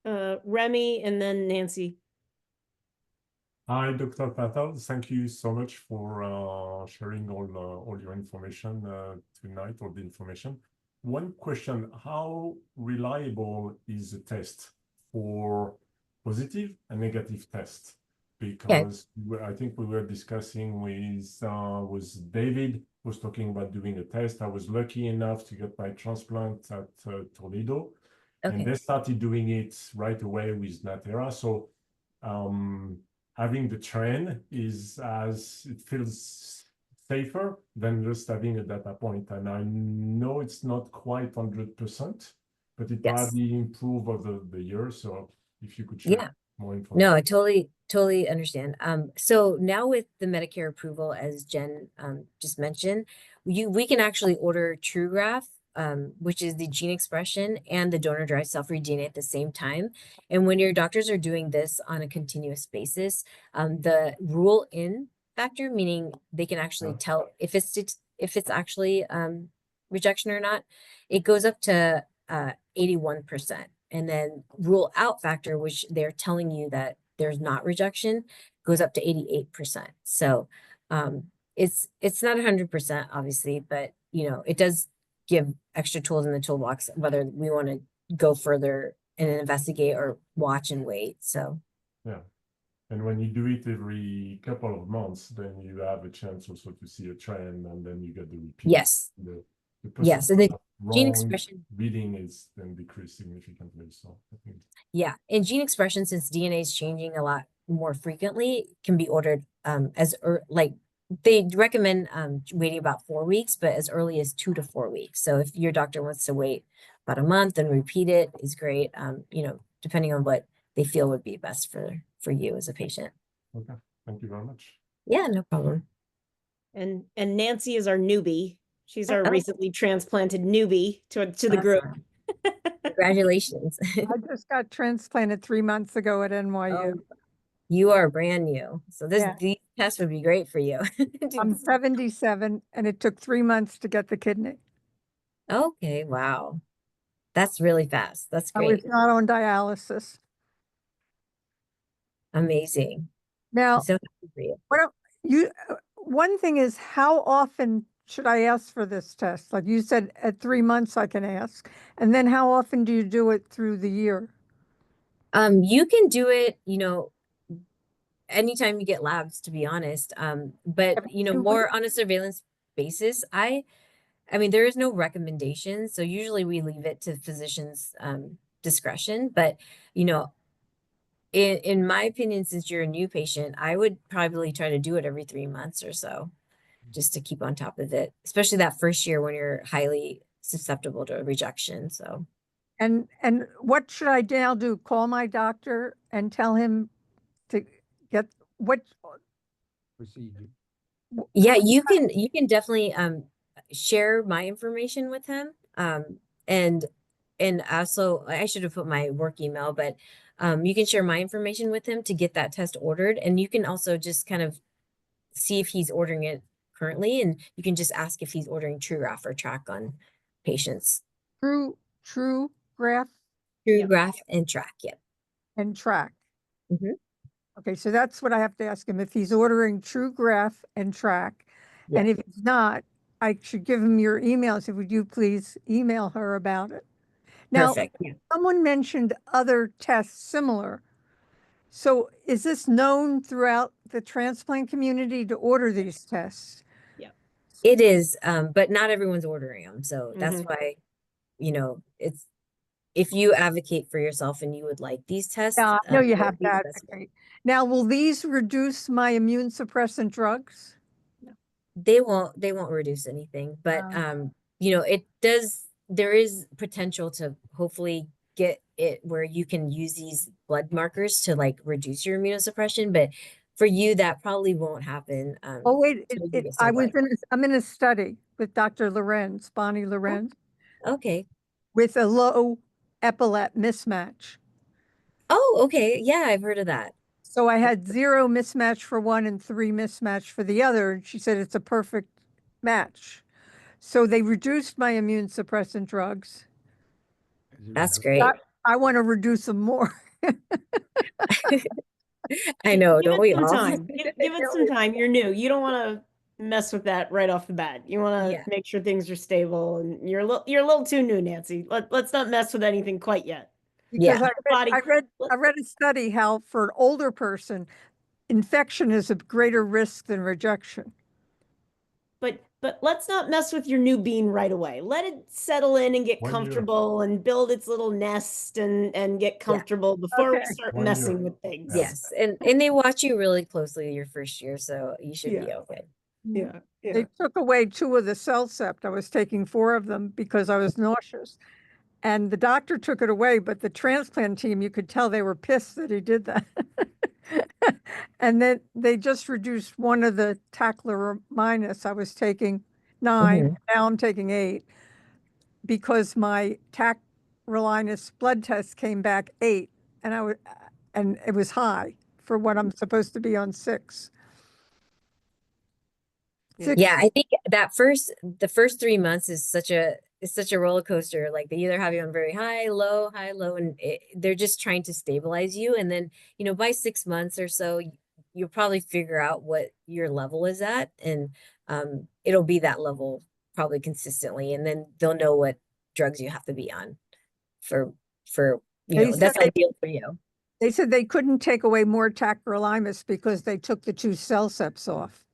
Remy, and then Nancy. Hi, Dr. Patel. Thank you so much for sharing all your information tonight, all the information. One question: how reliable is the test for positive and negative tests? Because I think we were discussing with David, was talking about doing a test. I was lucky enough to get my transplant at Toledo, and they started doing it right away with Natera. So having the trend it feels safer than just having a data point. And I know it's not quite 100%, but it probably improve over the years. So if you could share more information. No, I totally understand. So now with the Medicare approval, as Jen just mentioned, we can actually order TrueGraph which is the gene expression and the donor-derived cell-free DNA at the same time. And when your doctors are doing this on a continuous basis, the rule-in factor, meaning they can actually tell if it's actually rejection or not, it goes up to 81%. And then rule-out factor, which they're telling you that there's not rejection, goes up to 88%. So it's not 100%, obviously, but it does give extra tools in the toolbox, whether we want to go further and investigate or watch and wait. So yeah. And when you do it every couple of months, then you have a chance also to see a trend, and then you get the repeat. Yes. The Yes. And the gene wrong expression reading is then decreased significantly. So I think yeah, and gene expression, since DNA is changing a lot more frequently, can be ordered like they recommend waiting about 4 weeks, but as early as 2 to 4 weeks. So if your doctor wants to wait about a month and repeat it, is great. Depending on what they feel would be best for you as a patient. okay. Thank you very much. Yeah, no problem. And Nancy is our newbie. She's our Oh. recently transplanted newbie to the group. Awesome. Congratulations. I just got transplanted 3 months ago at NYU. Oh, you are brand new, so Yeah. these tests would be great for you. I'm 77 and it took 3 months to get the kidney. Okay, wow. That's really fast. That's I was great. not on dialysis. Amazing. Now, I'm so happy for you. one thing is, how often should I ask for this test? Like you said, at 3 months I can ask. And then how often do you do it through the year? You can do it, anytime you get labs, to be honest. But Every 2 more weeks? on a surveillance basis. I mean, there is no recommendation, so usually we leave it to physicians' discretion. But in my opinion, since you're a new patient, I would probably try to do it every 3 months or so, just to keep on top of it, especially that first year when you're highly susceptible to rejection. So And what should I now do? Call my doctor and tell him to get what? yeah, you can definitely share my information with him. And also I should have put my work email, but you can share my information with him to get that test ordered. And you can also just kind of see if he's ordering it currently, and you can just ask if he's ordering TrueGraph or Track on patients. True graph TrueGraph and Track, yep. and Track. Mhm. Okay, so that's what I have to ask him, if he's ordering TrueGraph and Track. Yeah. And if he's not, I should give him your email. So would you please email her about it? Now, Perfect. Yeah. someone mentioned other tests similar. So is this known throughout the transplant community to order these tests? Yeah. It is, but not everyone's ordering them. So that's Mhm. why, it's, if you advocate for yourself and you would like these tests, Yeah, I know you that have would be to the best way. advocate. Now, will these reduce my immune suppressant drugs? They won't reduce anything, but there is potential to hopefully get it where you can use these blood markers to like reduce your immunosuppression, but for you that probably won't happen. Oh, wait, till you get some I'm in a study with Dr. Lorenz, Bonnie Lorenz, Okay. with a low epilep mismatch. Oh, okay. Yeah, I've heard of that. So I had 0 mismatch for one and 3 mismatch for the other. And she said it's a perfect match. So they reduced my immune suppressant drugs. That's great. I want to reduce them more. I know, Give don't it we some all? time. Give it some time. You're new. You don't want to mess with that right off the bat. You want to Yeah. make sure things are stable, and you're a little too new, Nancy. Let's not mess with anything quite yet. Because Yeah. I read a study how for an older person, infection is a greater risk than rejection. But let's not mess with your new bean right away. Let it settle in and get 1 year. comfortable and build its little nest and get comfortable before we Okay. start 1 messing year. with things. Yes. And they watch you really closely your first year, so you should be okay. Yeah. They took away 2 of the Cellcept. I was taking 4 of them because I was nauseous. And the doctor took it away, but the transplant team, you could tell they were pissed that he did that. And then they just reduced 1 of the tacrolimus. I was taking 9, Mhm. now I'm taking 8. because my tacrolimus blood test came back 8, and it was high for what I'm supposed to be on 6. Yeah, I think the first 3 months is such a roller coaster. Like they either have you on very high, low, and they're just trying to stabilize you. And then, by 6 months or so, you'll probably figure out what your level is at, and it'll be that level probably consistently. And then they'll know what drugs you have to be on for that's ideal for you. They said they couldn't take away more tacrolimus because they took the 2 cell septs off.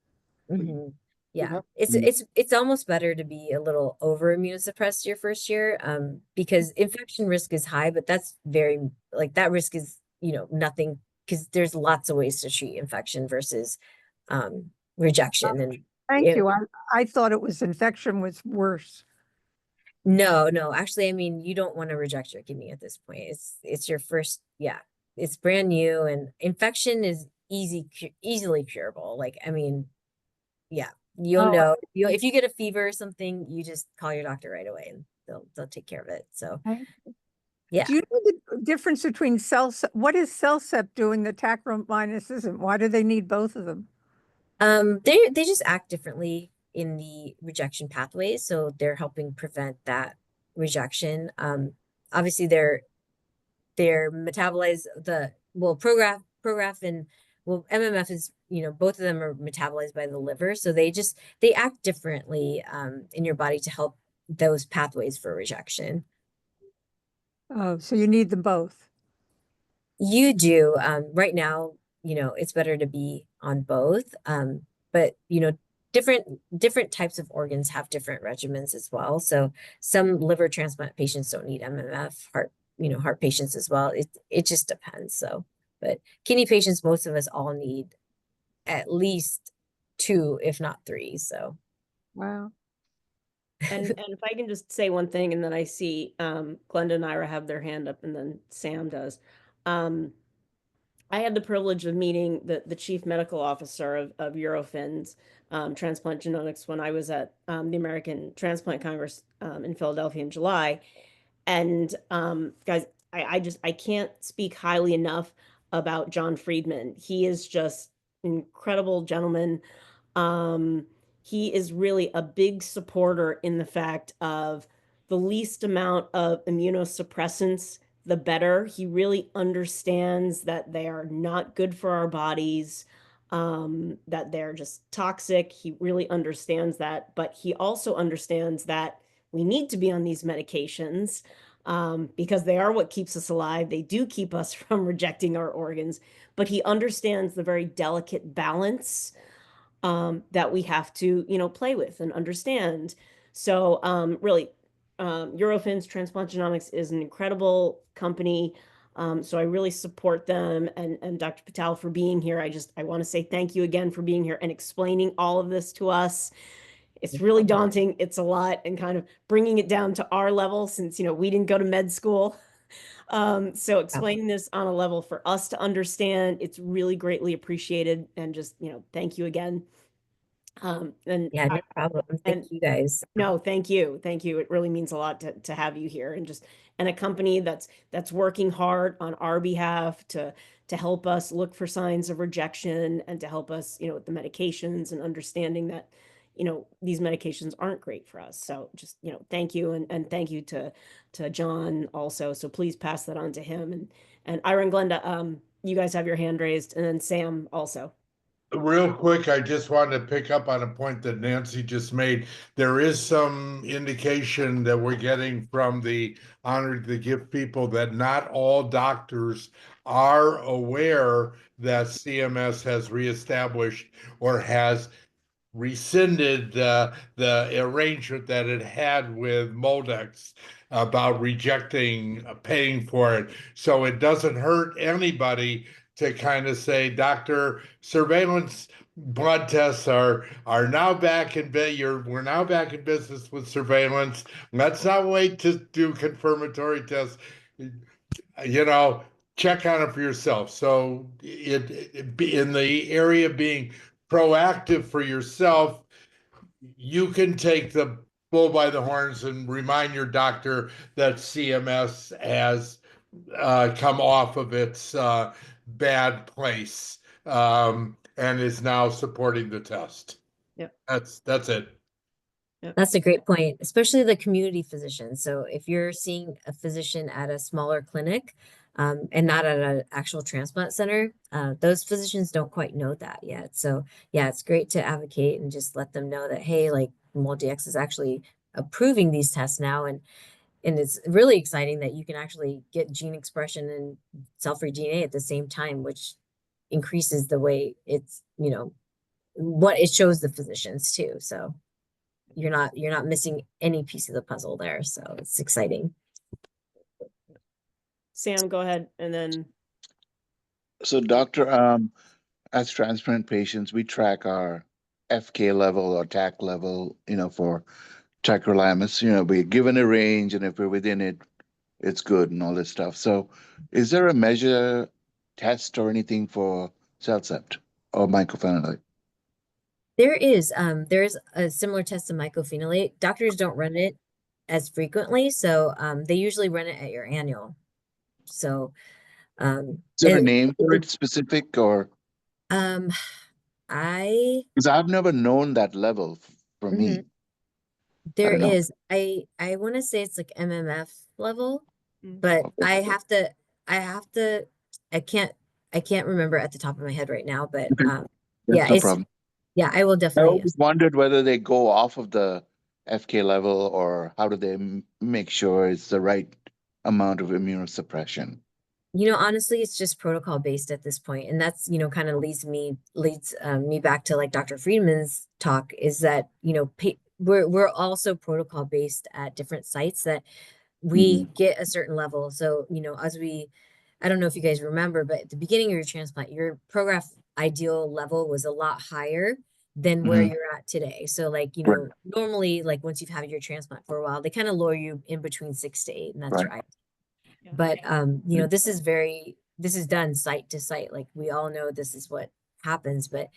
Mm-hmm. Yeah, it's almost better to be a little over immunosuppressed your first year, because infection risk is high, but that's that risk is, nothing, because there's lots of ways to treat infection versus rejection. And Thank you. I thought it was infection was worse. No, actually, I mean, you don't want to reject your kidney at this point. It's your first, it's brand new, and infection is easily curable. Like, I mean, yeah. You'll know if you get a fever or something, you just call your doctor right away and they'll take care of it. So yeah. Do you know the difference between what is CellCept doing that tacrolimus isn't? Why do they need both of them? They just act differently in the rejection pathways, so they're helping prevent that rejection. Obviously they're metabolized Prograf and MMF is, both of them are metabolized by the liver. So they act differently in your body to help those pathways for rejection. Oh, so you need them both. You do. Right now, it's better to be on both. But different types of organs have different regimens as well. So some liver transplant patients don't need MMF, heart patients as well. It just depends. So, but kidney patients, most of us all need at least 2, if not 3. So, wow. And if I can just say one thing, and then I see Glenda and Ira have their hand up, and then Sam does. I had the privilege of meeting the chief medical officer of Eurofins Transplant Genomics when I was at the American Transplant Congress in Philadelphia in July. And guys, I can't speak highly enough about John Friedman. He is just an incredible gentleman. He is really a big supporter in the fact of the least amount of immunosuppressants, the better. He really understands that they are not good for our bodies, that they're just toxic. He really understands that, but he also understands that we need to be on these medications because they are what keeps us alive. They do keep us from rejecting our organs, but he understands the very delicate balance that we have to, play with and understand. So really, Eurofins Transplant Genomics is an incredible company. So I really support them and Dr. Patel for being here. I want to say thank you again for being here and explaining all of this to us. It's really daunting. It's a lot, and kind of bringing it down to our level since, we didn't go to med school. So explaining this on a level for us to understand, it's really greatly appreciated. And just, thank you again. And yeah, no problem. Thank you guys. No, thank you. Thank you. It really means a lot to have you here, and a company that's working hard on our behalf to help us look for signs of rejection and to help us, with the medications and understanding that, these medications aren't great for us. So just, thank you. And thank you to John also. So please pass that on to him. And Ira and Glenda, you guys have your hand raised, and then Sam also. Real quick, I just wanted to pick up on a point that Nancy just made. There is some indication that we're getting from the Honor the Gift people that not all doctors are aware that CMS has reestablished or has rescinded the arrangement that it had with MolDX about rejecting paying for it. So it doesn't hurt anybody to kind of say, doctor, surveillance blood tests are now back in we're now back in business with surveillance. Let's not wait to do confirmatory tests. Check on it for yourself. So it in the area of being proactive for yourself, you can take the bull by the horns and remind your doctor that CMS has come off of its bad place and is now supporting the test. Yep. That's it. That's a great point, especially the community physician. So if you're seeing a physician at a smaller clinic and not at an actual transplant center, those physicians don't quite know that yet. So yeah, it's great to advocate and just let them know that, hey, like MolDX is actually approving these tests now. And it's really exciting that you can actually get gene expression and cell-free DNA at the same time, which increases the way it's, you know, what it shows the physicians too. So you're not missing any piece of the puzzle there. So it's exciting. Sam, go ahead. And then. So doctor, as transplant patients, we track our FK level or TAC level, you know, for tacrolimus, you know, we're given a range, and if we're within it, it's good and all this stuff. So is there a measure, test or anything for CellCept or mycophenolate? There is a similar test to mycophenolate. Doctors don't run it as frequently, so they usually run it at your annual. So is there a name for it specific, or because I've never known that level for me. There is. I want to say it's like MMF level, but I have to I can't remember at the top of my head right now, but yeah, no problem. Yeah, I will I definitely. always wondered whether they go off of the FK level, or how do they make sure it's the right amount of immunosuppression? You know, honestly, it's just protocol based at this point, and that's, you know, kind of leads me back to like Dr. Friedman's talk, is that, you know, we're also protocol based at different sites that we get a certain level. So, you know, I don't know if you guys remember, but at the beginning of your transplant, your Prograf ideal level was a lot higher than where you're at today. So like, you know, normally, like once you've had your transplant for a while, they kind of lower you in between 6 to 8, and that's your ideal. But you know, this is done site to site. Like we all know this is what happens, but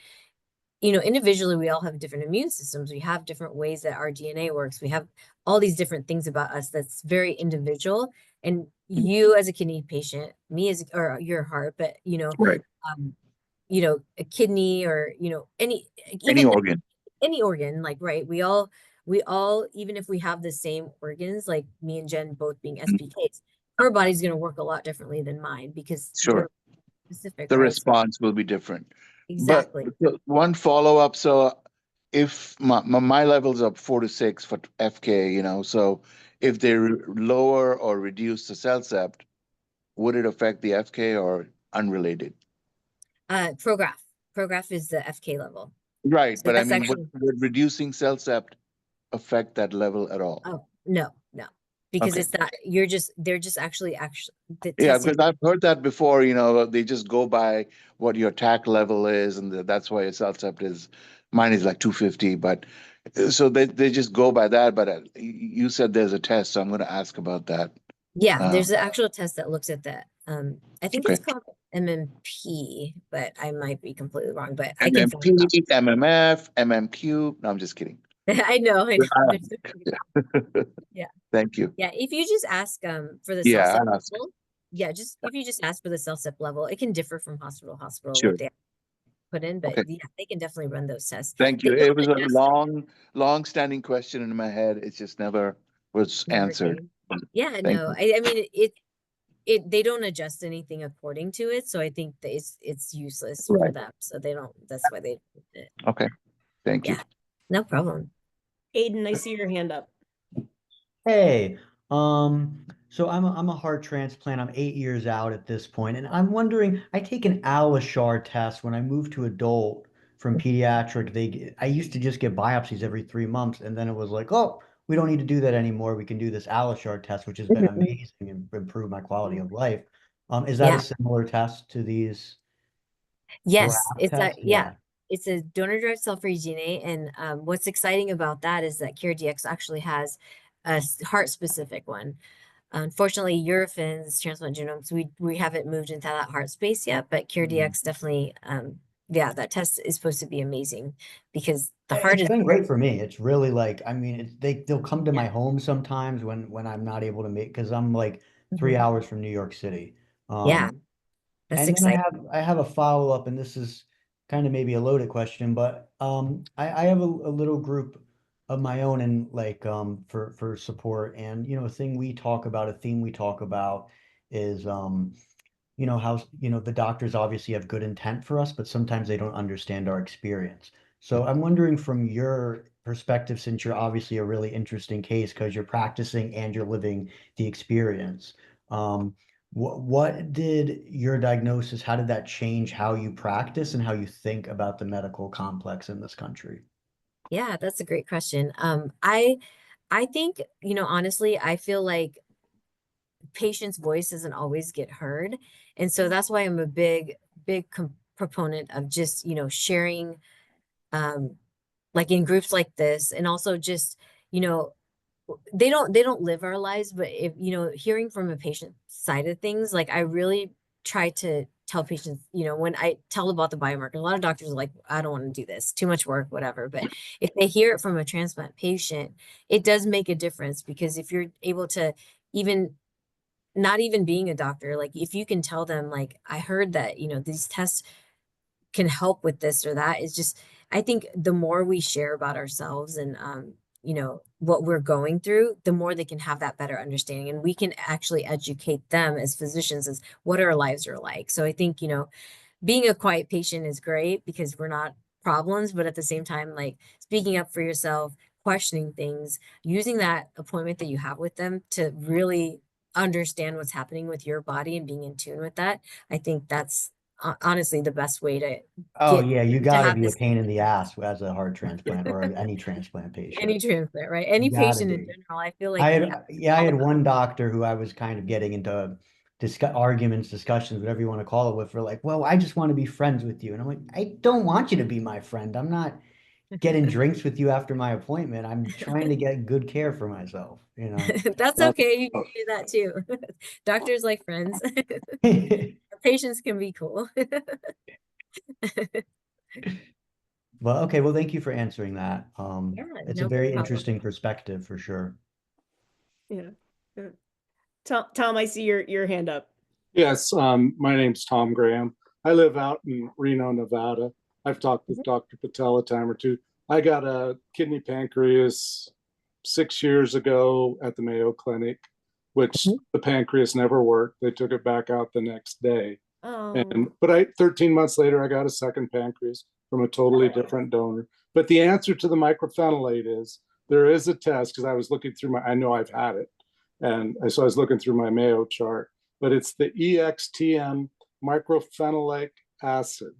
you know, individually, we all have different immune systems. We have different ways that our DNA works. We have all these different things about us that's very individual. And you as a kidney patient, me as, or your heart, but you know, you know, a kidney, or, you know, any organ, like, right. We all, even if we have the same organs, like me and Jen both being SPKs, our body's going to work a lot differently than mine, because we're specific, the right? response will be different. Exactly. But one follow-up, so if my level's up 4 to 6 for FK, you know, so if they lower or reduce the CellCept, would it affect the FK or unrelated? Prograf is the FK level. Right, So but I that's mean, actually, would reducing CellCept affect that level at all? oh, no, because Okay. it's that they're just actually the Yeah, testing. because I've heard that before, you know, they just go by what your TAC level is, and that's why your CellCept is, mine is like 250, but so they just go by that. But you said there's a test, so I'm going to ask about that. Yeah, there's an actual test that looks at that. I think it's Okay. called MMP, but I might be completely wrong, but I can find MMP, out. MMF, MMQ. No, I'm just kidding. I know. Yeah. Thank you. Yeah, if you just ask for the Yeah, CellCept I'll ask. level, if you just ask for the CellCept level, it can differ from hospital to hospital Sure. what they put in, but Okay. yeah, they can definitely run those tests. Thank They you. don't It was a adjust long-standing question in my head. It just never was answered. Yeah, Thank no, you. I mean they don't adjust anything according to it, so I think that it's useless for them. So they don't. That's why they did it. Okay. Thank you. Yeah, no problem. Aiden, I see your hand up. Hey, so I'm a heart transplant. I'm 8 years out at this point, and I'm wondering, I take an AlloSure test when I move to adult from pediatric. I used to just get biopsies every 3 months, and then it was like, oh, we don't need to do that anymore. We can do this AlloSure test, which has been amazing and improved my quality of life. Is that a similar test to these Yes, graft tests? it's a donor-derived cell-free DNA, and what's exciting about that is that CareDx actually has a heart-specific one. Unfortunately, Eurofins Transplant Genomes, we haven't moved into that heart space yet, but CareDx definitely yeah, that test is supposed to be amazing because the heart It's is, been great for me. It's really like, I mean, they'll come to my home sometimes when I'm not able to make, because I'm like 3 hours from New York City. yeah, that's And then exciting. I have a follow-up, and this is kind of maybe a loaded question, but I have a little group of my own and like for support. And a thing we talk about, a theme we talk about is how the doctors obviously have good intent for us, but sometimes they don't understand our experience. So I'm wondering from your perspective, since you're obviously a really interesting case because you're practicing and you're living the experience. What did your diagnosis, how did that change how you practice and how you think about the medical complex in this country? Yeah, that's a great question. I think, honestly, I feel like patient's voice doesn't always get heard. And so that's why I'm a big proponent of just, sharing, um, like in groups like this, and also just, you know, they don't live our lives, but if, hearing from a patient side of things, like I really try to tell patients, when I tell about the biomarker, a lot of doctors are like, I don't want to do this, too much work, whatever. But if they hear it from a transplant patient, it does make a difference, because if you're able to, even not even being a doctor, like if you can tell them, like, I heard that, these tests can help with this or that, is just, I think the more we share about ourselves and what we're going through, the more they can have that better understanding, and we can actually educate them as physicians as what our lives are like. So I think, being a quiet patient is great because we're not problems, but at the same time, like speaking up for yourself, questioning things, using that appointment that you have with them to really understand what's happening with your body and being in tune with that. I think that's honestly the best way to Oh get yeah, you to got to have be a this pain in the ass as a heart transplant or any transplant patient. any transplant, right? You Any got to patient in be. general, I feel like I all had about. one doctor who I was kind of getting into arguments, discussions, whatever you want to call it with, for like, well, I just want to be friends with you. And I'm like, I don't want you to be my friend. I'm not getting drinks with you after my appointment. I'm trying to get good care for myself, you know. That's okay. You can do that too. Doctors like friends. Patients can be cool. Well, okay, well, thank you for answering that. Yeah, It's a no very problem. interesting perspective for sure. Yeah. Yeah. Tom, I see your hand up. Yes, my name's Tom Graham. I live out in Reno, Nevada. I've talked with Dr. Patel a time or two. I got a kidney pancreas 6 years ago at the Mayo Clinic, which the pancreas never worked. They took it back out the next day. Oh, But 13 months later, I got a second pancreas from a totally different donor. But the answer to the mycophenolate is there is a test, because I was looking through I know I've had it. And so I was looking through my Mayo chart, but it's the EXTM microphenolic acid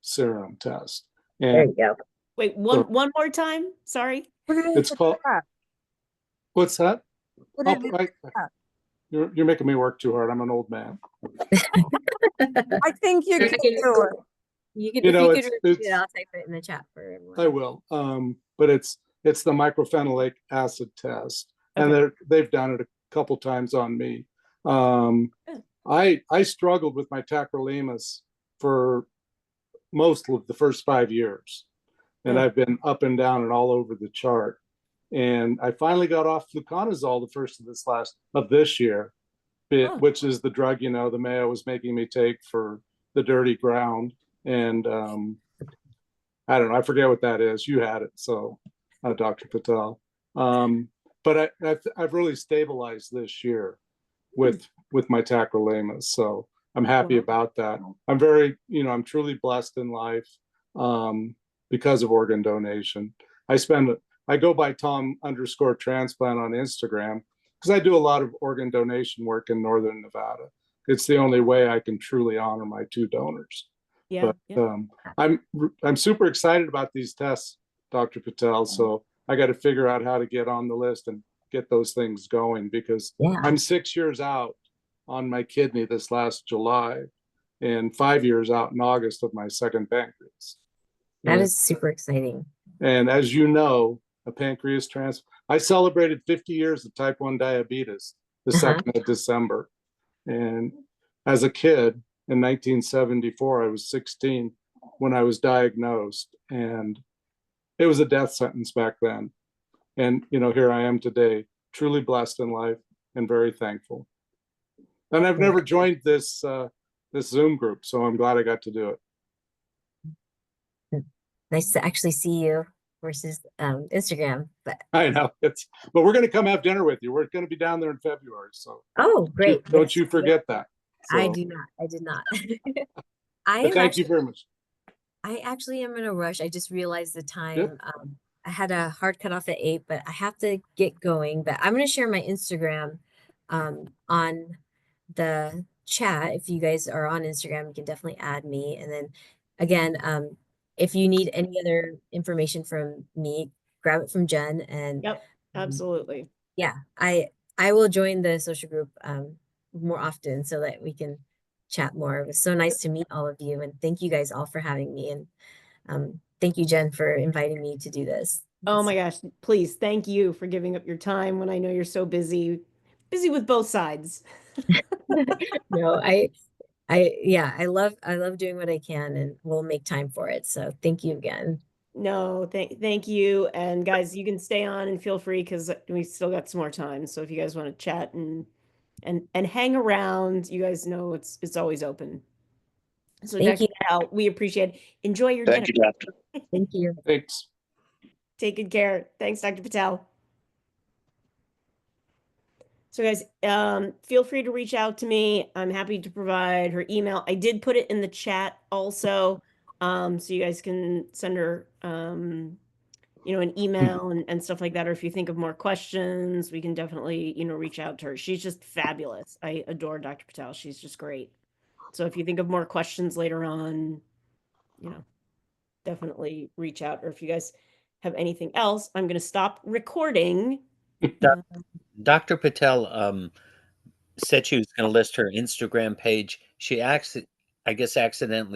serum test. There And you go. wait, one more time. Sorry. it's called, what's that? Put Oh, it in the chat. you're making me work too hard. I'm an old man. I think you I can can- do it. You could, You if know, you could it's- repeat it, it's- I'll type it in the chat for everyone. I will. But it's the microphenolic acid test, and Okay. they've done it a couple times on me. I struggled with my tacrolimus for most of the first 5 years, and I've been up and down and all over the chart. And I finally got off fluconazole the first of this year, which is the drug, the Mayo was making me take for the dirty ground. And I don't know, I forget what that is. You had it, so Dr. Patel. But I've really stabilized this year with my tacrolimus, so I'm happy about that. I'm very, I'm truly blessed in life because of organ donation. I go by Tom_transplant on Instagram because I do a lot of organ donation work in Northern Nevada. It's the only way I can truly honor my two donors. Yeah. But I'm super excited about these tests, Dr. Patel. So I got to figure out how to get on the list and get those things going, because I'm 6 years out on my kidney this last July, and 5 years out in August of my second pancreas. That is super exciting. And as you know, a pancreas transplant. I celebrated 50 years of type 1 diabetes the 2nd of December. And as a kid in 1974, I was 16. when I was diagnosed, and it was a death sentence back then. And, you know, here I am today, truly blessed in life and very thankful. And I've never joined this Zoom group, so I'm glad I got to do it. Nice to actually see you versus Instagram. But I know but we're going to come have dinner with you. We're going to be down there in February, so oh, great! Don't you forget that. So, I do not. I did not. I am thank you very much. I actually am in a rush. I just realized the time. Yep. I had a hard cutoff at 8, but I have to get going. But I'm going to share my Instagram on the chat. If you guys are on Instagram, you can definitely add me. And then again, if you need any other information from me, grab it from Jen. And Yep, absolutely. yeah, I will join the social group more often so that we can chat more. It was so nice to meet all of you, and thank you guys all for having me. And thank you, Jen, for inviting me to do this. Oh my gosh, please, thank you for giving up your time when I know you're so busy with both sides. No, yeah, I love doing what I can, and we'll make time for it. So thank you again. No, thank you. And guys, you can stay on and feel free because we still got some more time. So if you guys want to chat and hang around, you guys know it's always open. So Thank Dr. you. Patel, we appreciate it. Enjoy your Thank dinner. you, Doctor. Thank you. Thanks. Take good care. Thanks, Dr. Patel. So guys, feel free to reach out to me. I'm happy to provide her email. I did put it in the chat also, so you guys can send her, you know, an email and stuff like that. Or if you think of more questions, we can definitely, you know, reach out to her. She's just fabulous. I adore Dr. Patel. She's just great. So if you think of more questions later on, you know, definitely reach out. Or if you guys have anything else, I'm going to stop recording. Dr. Patel said she was going to list her Instagram page. She I guess accidentally